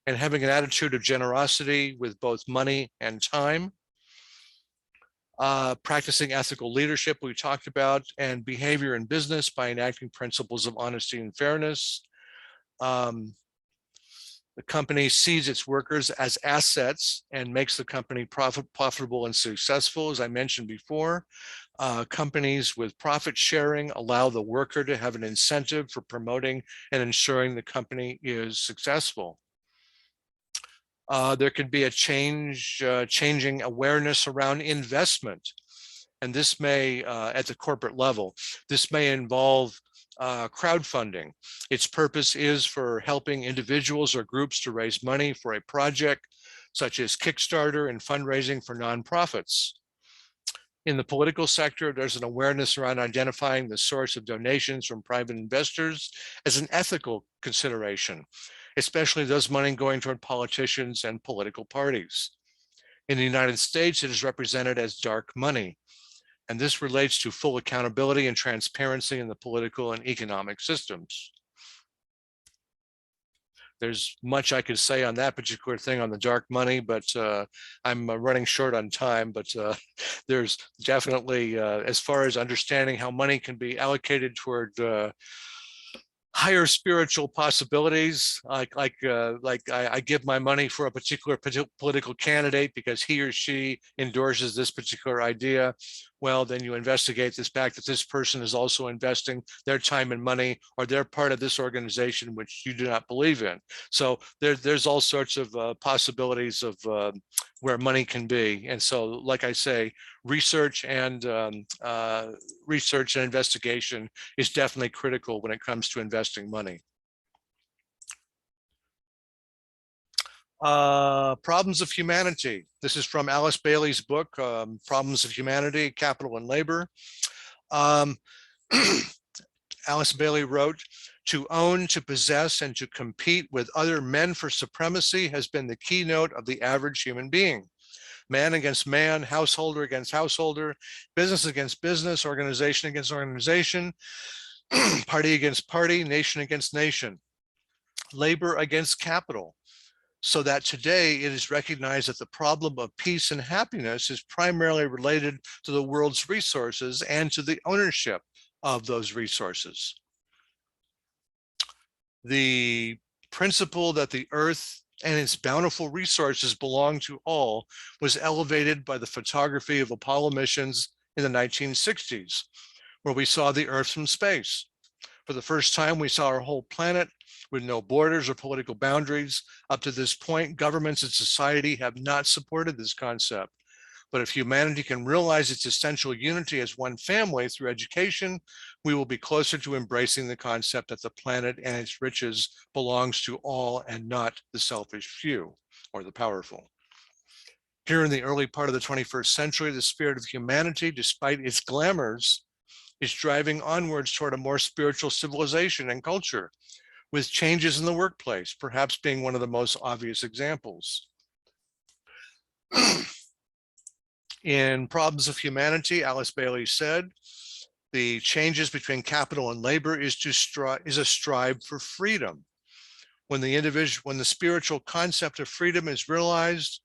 and having an attitude of generosity with both money and time. Practicing ethical leadership we talked about, and behavior in business by enacting principles of honesty and fairness. The company sees its workers as assets and makes the company profitable and successful, as I mentioned before. Companies with profit sharing allow the worker to have an incentive for promoting and ensuring the company is successful. There could be a changing awareness around investment. And this may, at the corporate level, this may involve crowdfunding. Its purpose is for helping individuals or groups to raise money for a project, such as Kickstarter and fundraising for nonprofits. In the political sector, there's an awareness around identifying the source of donations from private investors as an ethical consideration, especially those money going toward politicians and political parties. In the United States, it is represented as dark money, and this relates to full accountability and transparency in the political and economic systems. There's much I could say on that particular thing on the dark money, but I'm running short on time. But there's definitely, as far as understanding how money can be allocated toward higher spiritual possibilities, like I give my money for a particular political candidate because he or she endorses this particular idea. Well, then you investigate this back that this person is also investing their time and money, or they're part of this organization which you do not believe in. So there's all sorts of possibilities of where money can be. And so, like I say, research and investigation is definitely critical when it comes to investing money. Problems of Humanity. This is from Alice Bailey's book, Problems of Humanity, Capital and Labor. Alice Bailey wrote, "To own, to possess, and to compete with other men for supremacy has been the keynote of the average human being. Man against man, householder against householder, business against business, organization against organization, party against party, nation against nation, labor against capital. So that today it is recognized that the problem of peace and happiness is primarily related to the world's resources and to the ownership of those resources. The principle that the earth and its bountiful resources belong to all was elevated by the photography of Apollo missions in the 1960s, where we saw the earth from space. For the first time, we saw our whole planet with no borders or political boundaries. Up to this point, governments and society have not supported this concept. But if humanity can realize its essential unity as one family through education, we will be closer to embracing the concept that the planet and its riches belongs to all and not the selfish few or the powerful. Here in the early part of the 21st century, the spirit of humanity, despite its glamours, is driving onwards toward a more spiritual civilization and culture, with changes in the workplace, perhaps being one of the most obvious examples. In Problems of Humanity, Alice Bailey said, the changes between capital and labor is a strive for freedom. When the spiritual concept of freedom is realized,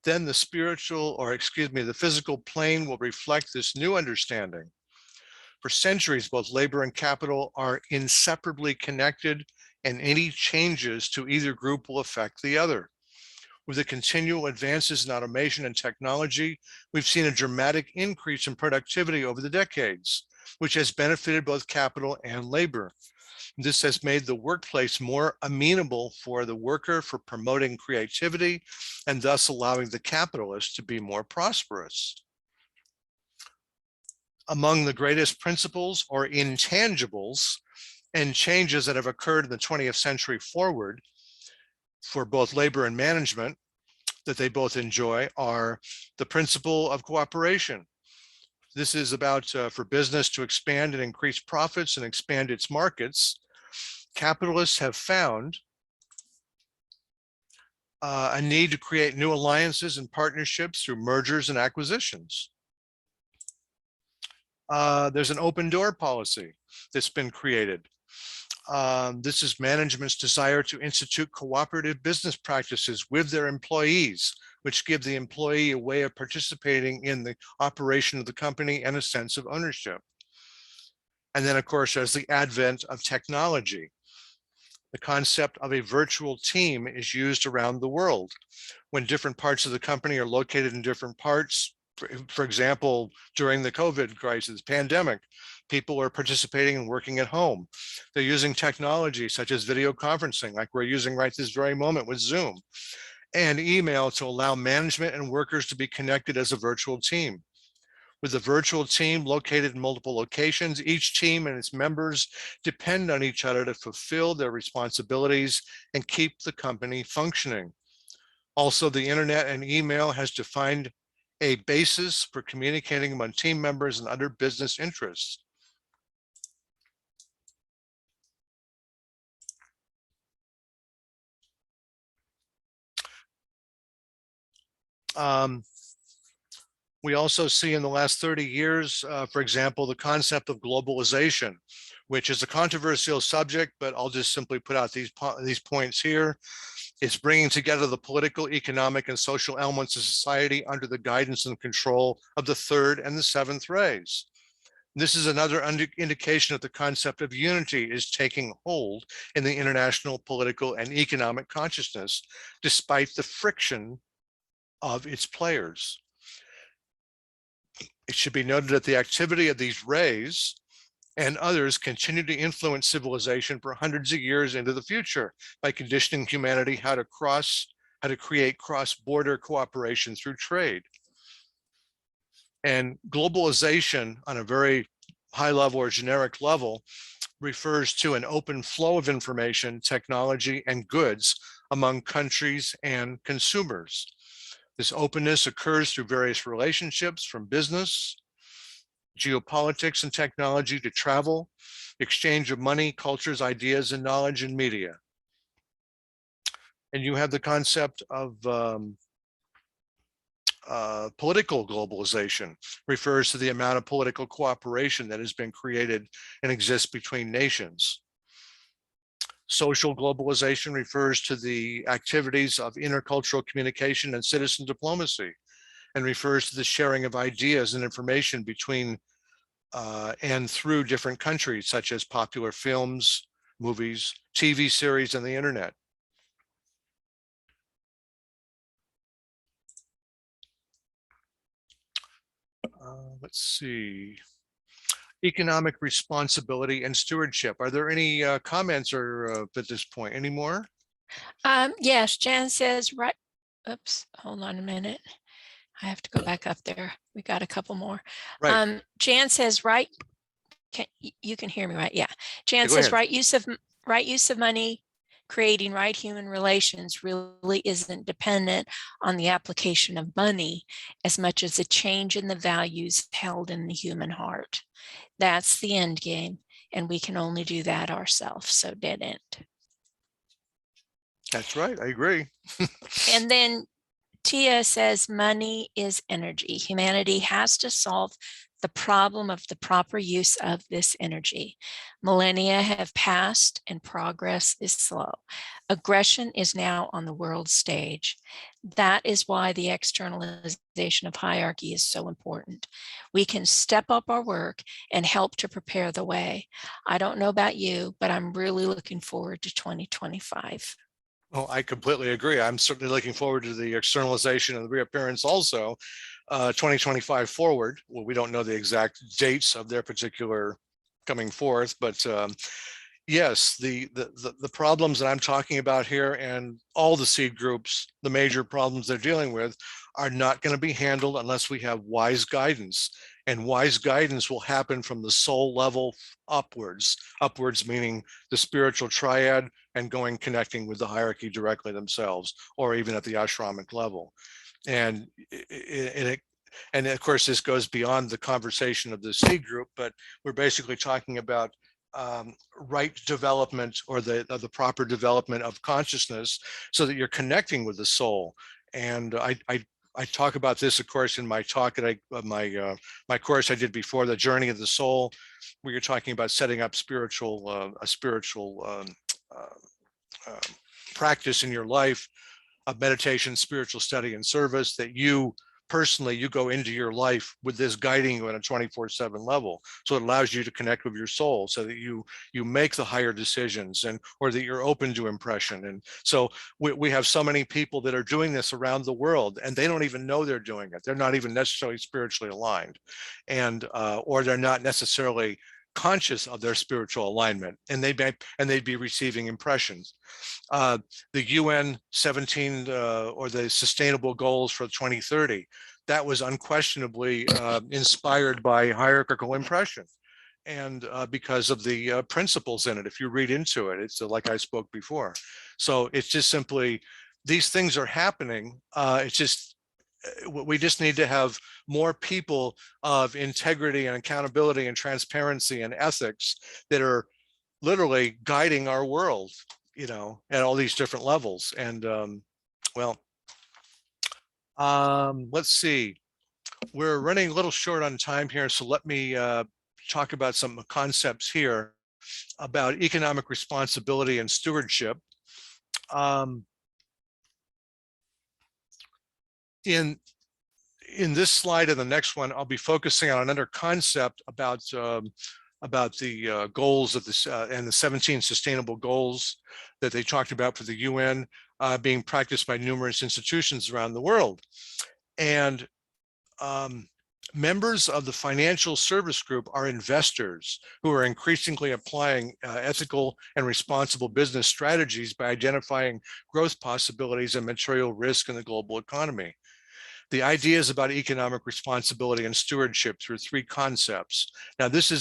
then the physical plane will reflect this new understanding. For centuries, both labor and capital are inseparably connected, and any changes to either group will affect the other. With the continual advances in automation and technology, we've seen a dramatic increase in productivity over the decades, which has benefited both capital and labor. This has made the workplace more amenable for the worker, for promoting creativity, and thus allowing the capitalist to be more prosperous. Among the greatest principles or intangibles and changes that have occurred in the 20th century forward for both labor and management that they both enjoy are the principle of cooperation. This is about for business to expand and increase profits and expand its markets. Capitalists have found a need to create new alliances and partnerships through mergers and acquisitions. There's an open door policy that's been created. This is management's desire to institute cooperative business practices with their employees, which give the employee a way of participating in the operation of the company and a sense of ownership. And then, of course, there's the advent of technology. The concept of a virtual team is used around the world. When different parts of the company are located in different parts, for example, during the COVID crisis, pandemic, people are participating and working at home. They're using technology such as video conferencing, like we're using right this very moment with Zoom, and email to allow management and workers to be connected as a virtual team. With the virtual team located in multiple locations, each team and its members depend on each other to fulfill their responsibilities and keep the company functioning. Also, the internet and email has defined a basis for communicating among team members and other business interests. We also see in the last 30 years, for example, the concept of globalization, which is a controversial subject, but I'll just simply put out these points here. It's bringing together the political, economic, and social elements of society under the guidance and control of the third and the seventh rays. This is another indication that the concept of unity is taking hold in the international political and economic consciousness, despite the friction of its players. It should be noted that the activity of these rays and others continue to influence civilization for hundreds of years into the future by conditioning humanity how to create cross-border cooperation through trade. And globalization on a very high level or generic level refers to an open flow of information, technology, and goods among countries and consumers. This openness occurs through various relationships, from business, geopolitics and technology, to travel, exchange of money, cultures, ideas, and knowledge, and media. And you have the concept of political globalization, refers to the amount of political cooperation that has been created and exists between nations. Social globalization refers to the activities of intercultural communication and citizen diplomacy, and refers to the sharing of ideas and information between and through different countries, such as popular films, movies, TV series, and the internet. Let's see. Economic responsibility and stewardship. Are there any comments or at this point? Any more? Yes, Jan says, right. Oops, hold on a minute. I have to go back up there. We got a couple more. Right. Jan says, right. You can hear me, right? Yeah. Jan says, right use of money, creating right human relations really isn't dependent on the application of money as much as a change in the values held in the human heart. That's the end game, and we can only do that ourselves. So dead end. That's right. I agree. And then Tia says money is energy. Humanity has to solve the problem of the proper use of this energy. Millennia have passed and progress is slow. Aggression is now on the world stage. That is why the externalization of hierarchy is so important. We can step up our work and help to prepare the way. I don't know about you, but I'm really looking forward to 2025. Oh, I completely agree. I'm certainly looking forward to the externalization and the reappearance also, 2025 forward. Well, we don't know the exact dates of their particular coming forth, but yes, the problems that I'm talking about here and all the seed groups, the major problems they're dealing with are not going to be handled unless we have wise guidance. And wise guidance will happen from the soul level upwards meaning the spiritual triad and connecting with the hierarchy directly themselves, or even at the ashramic level. And and of course, this goes beyond the conversation of the seed group, but we're basically talking about right development, or the proper development of consciousness, so that you're connecting with the soul. And I talk about this, of course, in my talk that my course I did before, the Journey of the Soul, where you're talking about setting up a spiritual practice in your life of meditation, spiritual study, and service, that you personally, you go into your life with this guiding you on a 24/7 level. So it allows you to connect with your soul, so that you make the higher decisions, or that you're open to impression. And so we have so many people that are doing this around the world, and they don't even know they're doing it. They're not even necessarily spiritually aligned, and or they're not necessarily conscious of their spiritual alignment, and they'd be receiving impressions. The UN 17 or the Sustainable Goals for 2030, that was unquestionably inspired by hierarchical impression, and because of the principles in it. If you read into it, it's like I spoke before. So it's just simply, these things are happening. It's just, we just need to have more people of integrity and accountability and transparency and ethics that are literally guiding our world, at all these different levels. And let's see, we're running a little short on time here, so let me talk about some concepts here about economic responsibility and stewardship. In this slide and the next one, I'll be focusing on another concept about the goals of this and the 17 sustainable goals that they talked about for the UN, being practiced by numerous institutions around the world. And members of the financial service group are investors who are increasingly applying ethical and responsible business strategies by identifying growth possibilities and material risk in the global economy. The ideas about economic responsibility and stewardship through three concepts. Now, it's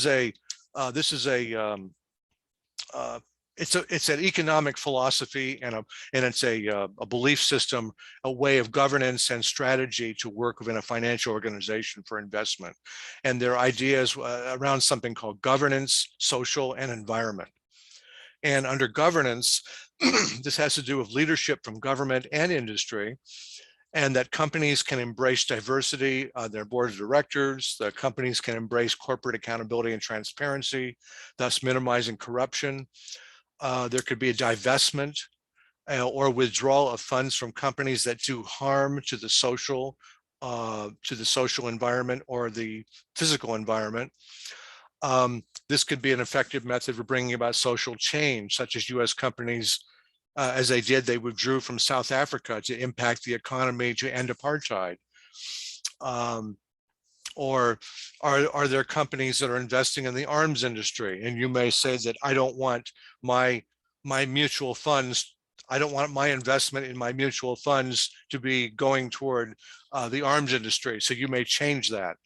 an economic philosophy, and it's a belief system, a way of governance and strategy to work within a financial organization for investment. And their ideas around something called governance, social, and environment. And under governance, this has to do with leadership from government and industry, and that companies can embrace diversity on their board of directors. The companies can embrace corporate accountability and transparency, thus minimizing corruption. There could be a divestment or withdrawal of funds from companies that do harm to the social environment or the physical environment. This could be an effective method for bringing about social change, such as U.S. companies, as they did, they withdrew from South Africa to impact the economy to end apartheid. Or are there companies that are investing in the arms industry? And you may say that I don't want my mutual funds, I don't want my investment in my mutual funds to be going toward the arms industry. So you may change that.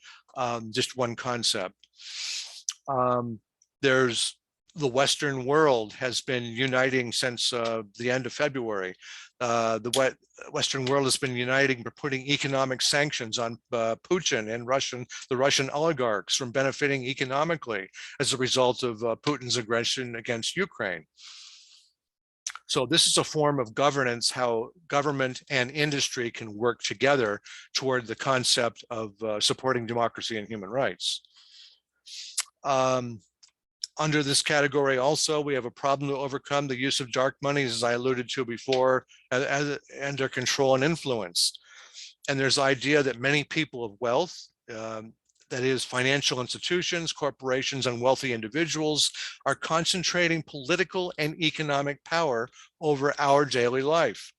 Just one concept. There's the Western world has been uniting since the end of February. The Western world has been uniting for putting economic sanctions on Putin and the Russian oligarchs from benefiting economically as a result of Putin's aggression against Ukraine. So this is a form of governance, how government and industry can work together toward the concept of supporting democracy and human rights. Under this category also, we have a problem to overcome: the use of dark money, as I alluded to before, and their control and influence. And there's the idea that many people of wealth, that is financial institutions, corporations, and wealthy individuals, are concentrating political and economic power over our daily life.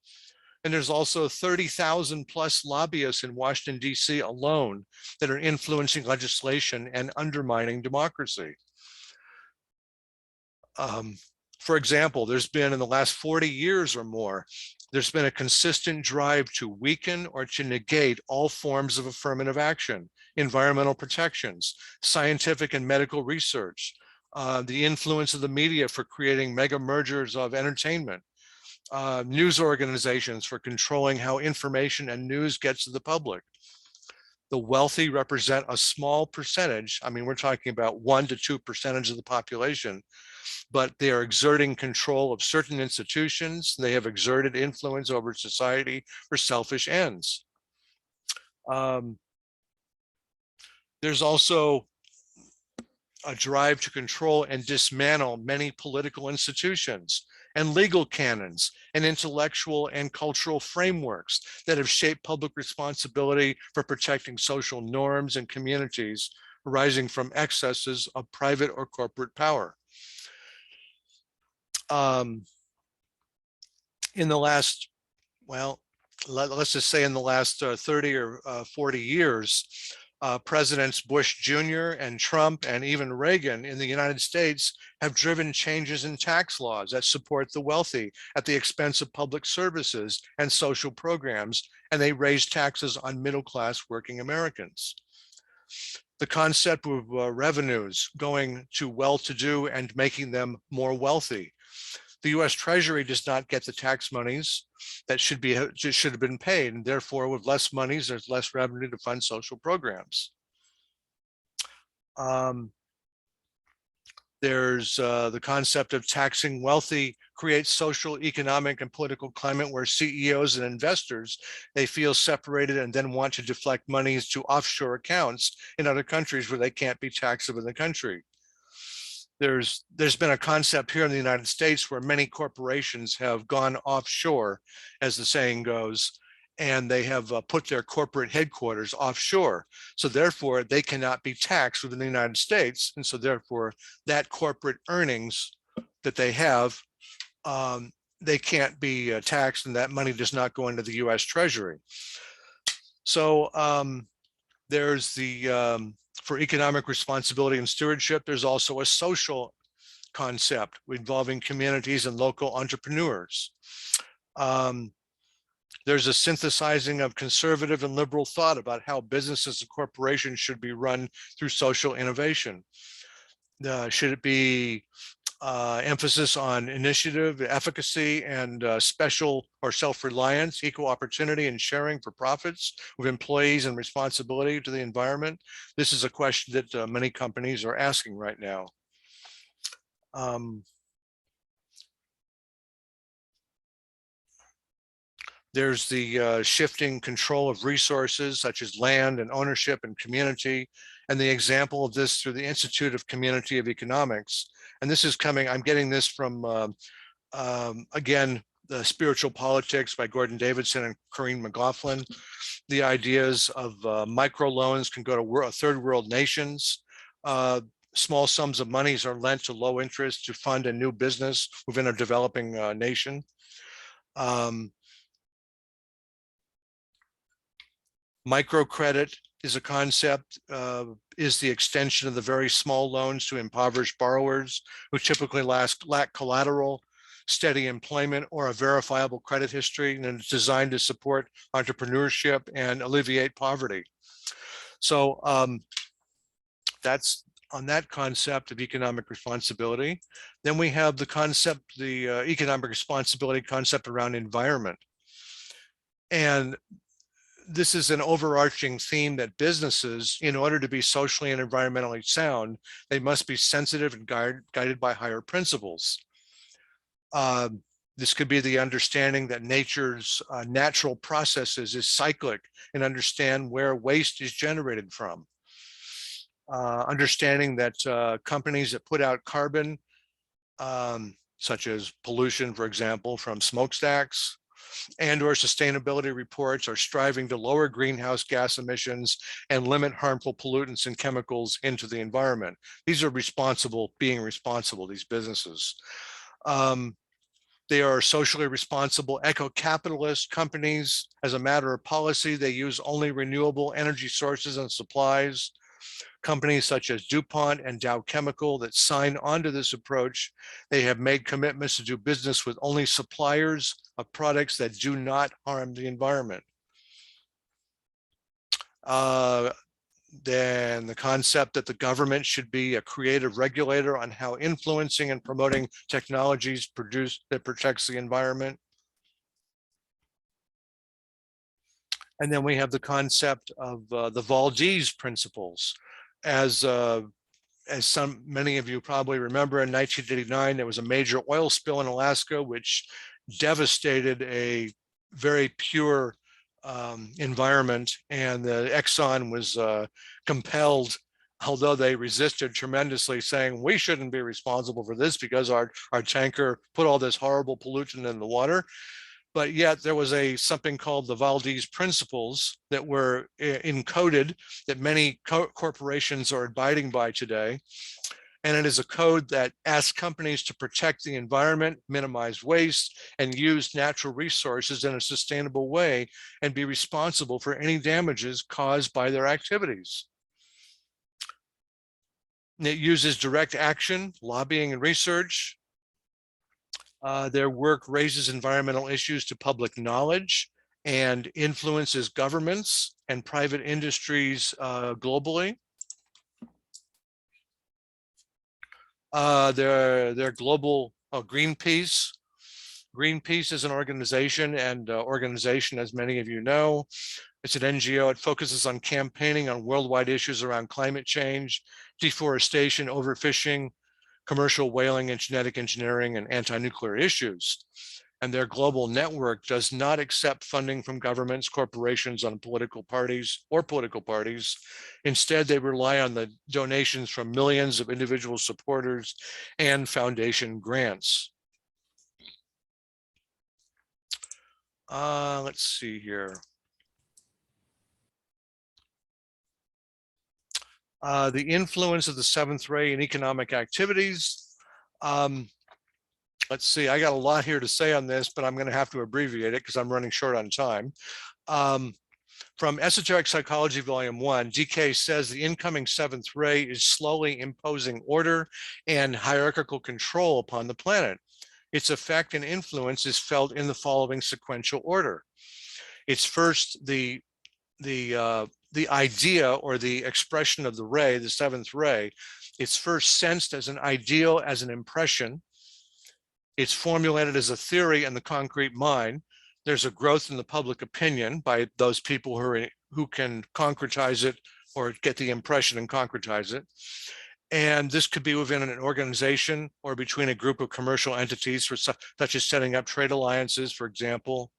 And there's also 30,000 plus lobbyists in Washington, D.C. alone that are influencing legislation and undermining democracy. For example, there's been in the last 40 years or more, there's been a consistent drive to weaken or to negate all forms of affirmative action, environmental protections, scientific and medical research, the influence of the media for creating mega mergers of entertainment, news organizations for controlling how information and news gets to the public. The wealthy represent a small percentage. I mean, we're talking about 1 to 2% of the population, but they are exerting control of certain institutions. They have exerted influence over society for selfish ends. There's also a drive to control and dismantle many political institutions and legal canons and intellectual and cultural frameworks that have shaped public responsibility for protecting social norms and communities arising from excesses of private or corporate power. In the last, well, let's just say in the last 30 or 40 years, Presidents Bush Jr. and Trump and even Reagan in the United States have driven changes in tax laws that support the wealthy at the expense of public services and social programs, and they raise taxes on middle-class working Americans. The concept of revenues going to well-to-do and making them more wealthy. The US Treasury does not get the tax monies that should have been paid, and therefore with less monies, there's less revenue to fund social programs. There's the concept of taxing wealthy creates social, economic, and political climate where CEOs and investors, they feel separated and then want to deflect monies to offshore accounts in other countries where they can't be taxable in the country. There's been a concept here in the United States where many corporations have gone offshore, as the saying goes, and they have put their corporate headquarters offshore. So therefore, they cannot be taxed within the United States. And so therefore, that corporate earnings that they have, they can't be taxed, and that money does not go into the US Treasury. So there's the, for economic responsibility and stewardship, there's also a social concept involving communities and local entrepreneurs. There's a synthesizing of conservative and liberal thought about how businesses and corporations should be run through social innovation. Should it be emphasis on initiative, efficacy, and special or self-reliance, equal opportunity and sharing for profits with employees and responsibility to the environment? This is a question that many companies are asking right now. There's the shifting control of resources such as land and ownership and community. And the example of this through the Institute of Community of Economics. And this is coming, I'm getting this from, again, the Spiritual Politics by Gordon Davidson and Corinne McLaughlin. The ideas of microloans can go to third world nations. Small sums of monies are lent to low interest to fund a new business within a developing nation. Microcredit is a concept, is the extension of the very small loans to impoverished borrowers who typically lack collateral, steady employment, or a verifiable credit history, and it's designed to support entrepreneurship and alleviate poverty. So that's on that concept of economic responsibility. Then we have the concept, the economic responsibility concept around environment. And this is an overarching theme that businesses, in order to be socially and environmentally sound, they must be sensitive and guided by higher principles. This could be the understanding that nature's natural processes is cyclic and understand where waste is generated from. Understanding that companies that put out carbon, such as pollution, for example, from smokestacks, and or sustainability reports are striving to lower greenhouse gas emissions and limit harmful pollutants and chemicals into the environment. These are being responsible, these businesses. They are socially responsible eco-capitalist companies. As a matter of policy, they use only renewable energy sources and supplies. Companies such as DuPont and Dow Chemical that sign onto this approach, they have made commitments to do business with only suppliers of products that do not harm the environment. Then the concept that the government should be a creative regulator on how influencing and promoting technologies that protects the environment. And then we have the concept of the Valdez principles. As many of you probably remember, in 1989, there was a major oil spill in Alaska, which devastated a very pure environment, and the Exxon was compelled, although they resisted tremendously, saying we shouldn't be responsible for this because our tanker put all this horrible pollutant in the water. But yet there was something called the Valdez principles that were encoded that many corporations are abiding by today. And it is a code that asks companies to protect the environment, minimize waste, and use natural resources in a sustainable way, and be responsible for any damages caused by their activities. And it uses direct action, lobbying, and research. Their work raises environmental issues to public knowledge and influences governments and private industries globally. Their global Greenpeace. Greenpeace is an organization, as many of you know, it's an NGO. It focuses on campaigning on worldwide issues around climate change, deforestation, overfishing, commercial whaling, and genetic engineering, and anti-nuclear issues. And their global network does not accept funding from governments, corporations, or political parties. Instead, they rely on the donations from millions of individual supporters and foundation grants. Let's see here. The influence of the seventh ray in economic activities. Let's see, I got a lot here to say on this, but I'm going to have to abbreviate it because I'm running short on time. From Esoteric Psychology, Volume 1, DK says the incoming seventh ray is slowly imposing order and hierarchical control upon the planet. Its effect and influence is felt in the following sequential order. It's first the idea or the expression of the ray, the seventh ray. It's first sensed as an ideal, as an impression. It's formulated as a theory in the concrete mind. There's a growth in the public opinion by those people who can concretize it or get the impression and concretize it. And this could be within an organization or between a group of commercial entities, such as setting up trade alliances, for example.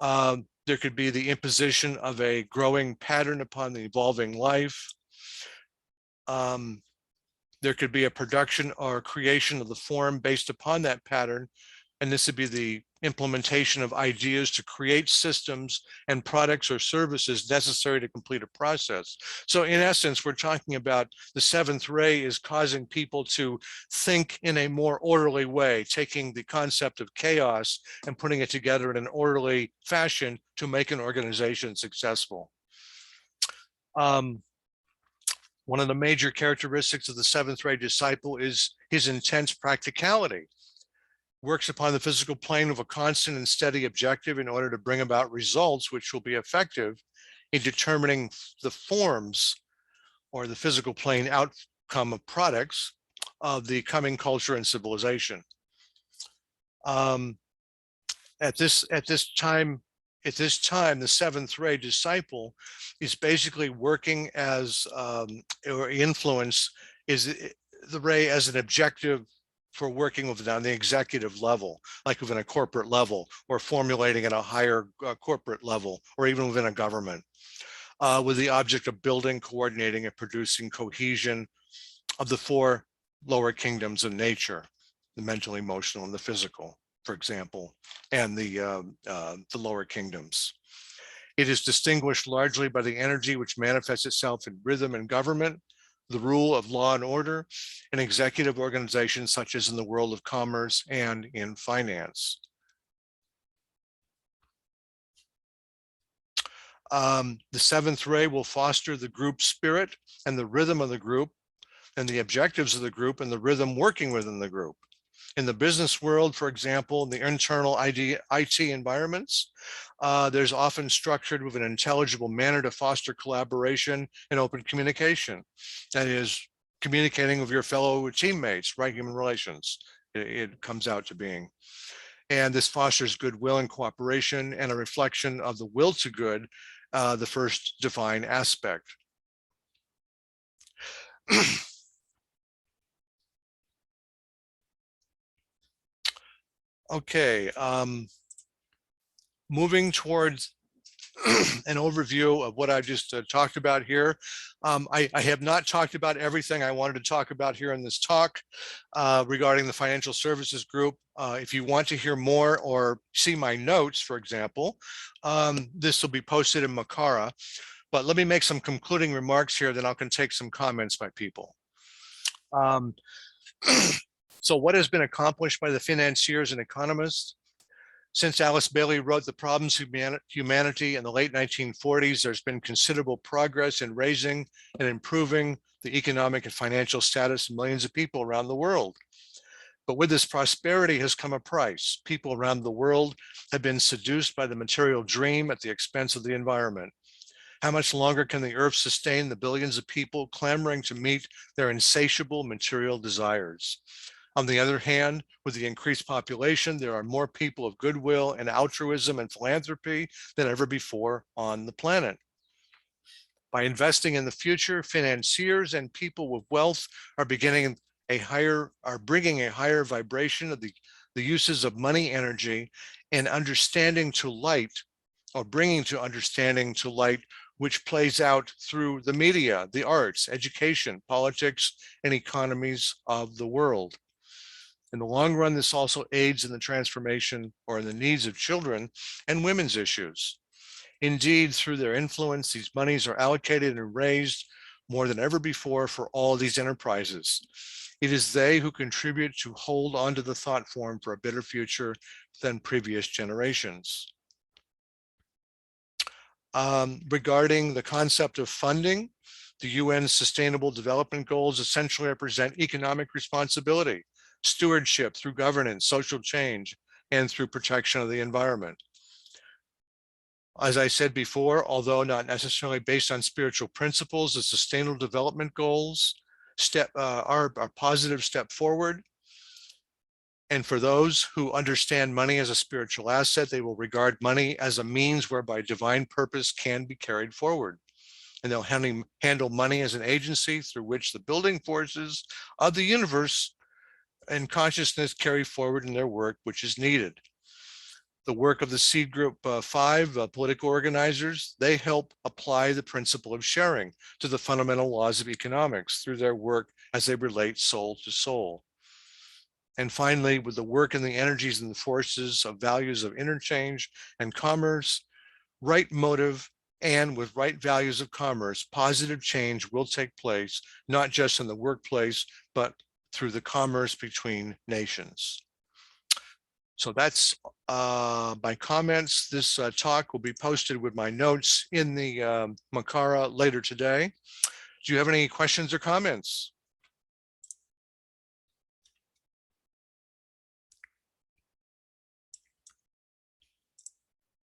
There could be the imposition of a growing pattern upon the evolving life. There could be a production or creation of the form based upon that pattern. And this would be the implementation of ideas to create systems and products or services necessary to complete a process. So in essence, we're talking about the seventh ray is causing people to think in a more orderly way, taking the concept of chaos and putting it together in an orderly fashion to make an organization successful. One of the major characteristics of the seventh ray disciple is his intense practicality. Works upon the physical plane of a constant and steady objective in order to bring about results which will be effective in determining the forms or the physical plane outcome of products of the coming culture and civilization. At this time, the seventh ray disciple is basically working as or influence is the ray as an objective for working with on the executive level, like within a corporate level, or formulating at a higher corporate level, or even within a government, with the object of building, coordinating, and producing cohesion of the four lower kingdoms of nature, the mental, emotional, and the physical, for example, and the lower kingdoms. It is distinguished largely by the energy which manifests itself in rhythm and government, the rule of law and order, in executive organizations such as in the world of commerce and in finance. The seventh ray will foster the group spirit and the rhythm of the group and the objectives of the group and the rhythm working within the group. In the business world, for example, in the internal IT environments, there's often structured with an intelligible manner to foster collaboration and open communication. That is, communicating with your fellow teammates, right? Human relations, it comes out to being. And this fosters goodwill and cooperation and a reflection of the will to good, the first divine aspect. Okay, moving towards an overview of what I just talked about here. I have not talked about everything I wanted to talk about here in this talk regarding the financial services group. If you want to hear more or see my notes, for example, this will be posted in Makara. But let me make some concluding remarks here, then I can take some comments by people. So what has been accomplished by the financiers and economists? Since Alice Bailey wrote The Problems of Humanity in the late 1940s, there's been considerable progress in raising and improving the economic and financial status of millions of people around the world. But with this prosperity has come a price. People around the world have been seduced by the material dream at the expense of the environment. How much longer can the earth sustain the billions of people clamoring to meet their insatiable material desires? On the other hand, with the increased population, there are more people of goodwill and altruism and philanthropy than ever before on the planet. By investing in the future, financiers and people with wealth are bringing a higher vibration of the uses of money energy and understanding to light, or bringing to understanding to light, which plays out through the media, the arts, education, politics, and economies of the world. In the long run, this also aids in the transformation or in the needs of children and women's issues. Indeed, through their influence, these monies are allocated and raised more than ever before for all these enterprises. It is they who contribute to hold on to the thought form for a better future than previous generations. Regarding the concept of funding, the UN Sustainable Development Goals essentially represent economic responsibility, stewardship through governance, social change, and through protection of the environment. As I said before, although not necessarily based on spiritual principles, the Sustainable Development Goals are a positive step forward. And for those who understand money as a spiritual asset, they will regard money as a means whereby divine purpose can be carried forward. And they'll handle money as an agency through which the building forces of the universe and consciousness carry forward in their work, which is needed. The work of the Seed Group 5 political organizers, they help apply the principle of sharing to the fundamental laws of economics through their work as they relate soul to soul. And finally, with the work and the energies and the forces of values of interchange and commerce, right motive, and with right values of commerce, positive change will take place, not just in the workplace, but through the commerce between nations. So that's my comments. This talk will be posted with my notes in the Makara later today. Do you have any questions or comments?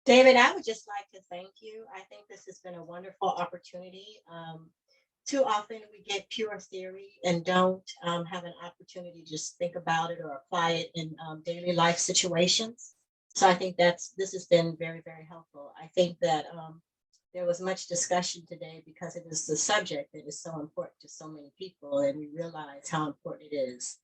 David, I would just like to thank you. I think this has been a wonderful opportunity. Too often we get pure theory and don't have an opportunity to just think about it or apply it in daily life situations. So I think this has been very, very helpful. I think that there was much discussion today because it is the subject that is so important to so many people, and we realize how important it is.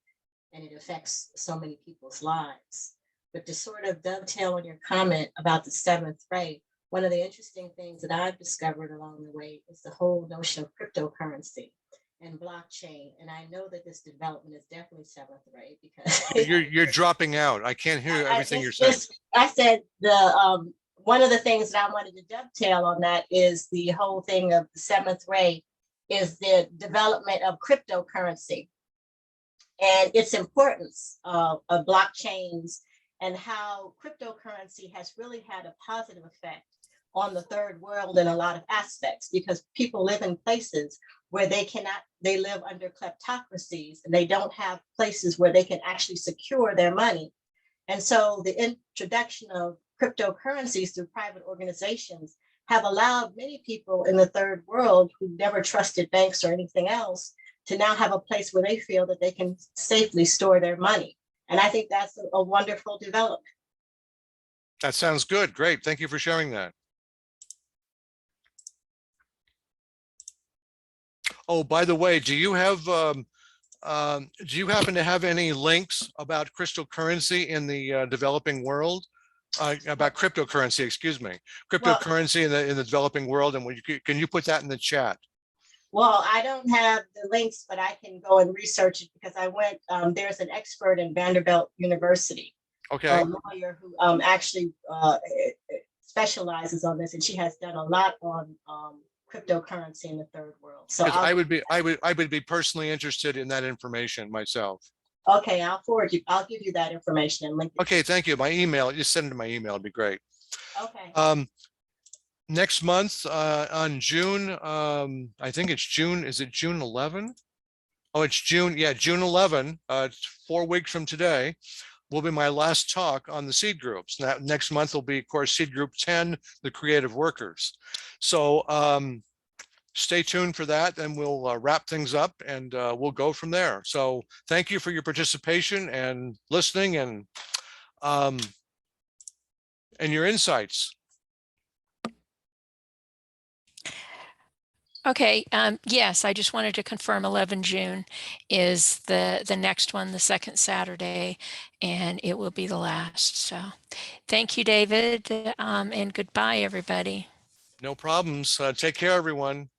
and it affects so many people's lives. But to sort of dovetail on your comment about the seventh ray, one of the interesting things that I've discovered along the way is the whole notion of cryptocurrency and blockchain. And I know that this development is definitely seventh ray because You're dropping out. I can't hear everything you're saying. I said one of the things that I wanted to dovetail on that is the whole thing of the seventh ray is the development of cryptocurrency and its importance of blockchains and how cryptocurrency has really had a positive effect on the third world in a lot of aspects, because people live in places where they live under kleptocracies and they don't have places where they can actually secure their money. And so the introduction of cryptocurrencies through private organizations have allowed many people in the third world who never trusted banks or anything else to now have a place where they feel that they can safely store their money. And I think that's a wonderful development. That sounds good. Great. Thank you for sharing that. Oh, by the way, do you happen to have any links about cryptocurrency in the developing world? About cryptocurrency, excuse me, cryptocurrency in the developing world, and can you put that in the chat? Well, I don't have the links, but I can go and research it because I went. There's an expert in Vanderbilt University, Okay. a lawyer who actually specializes on this, and she has done a lot on cryptocurrency in the third world. So I would be personally interested in that information myself. Okay, I'll forward you. I'll give you that information and link. Okay, thank you. My email, just send it to my email. It'd be great. Okay. Next month on June, I think it's June. Is it June 11? Oh, it's June. Yeah, June 11. It's 4 weeks from today. Will be my last talk on the seed groups. Now, next month will be, of course, seed group 10, the creative workers. So stay tuned for that, and we'll wrap things up, and we'll go from there. So thank you for your participation and listening and your insights. Okay, yes, I just wanted to confirm 11 June is the next one, the second Saturday, and it will be the last. So thank you, David, and goodbye, everybody. No problems. Take care, everyone.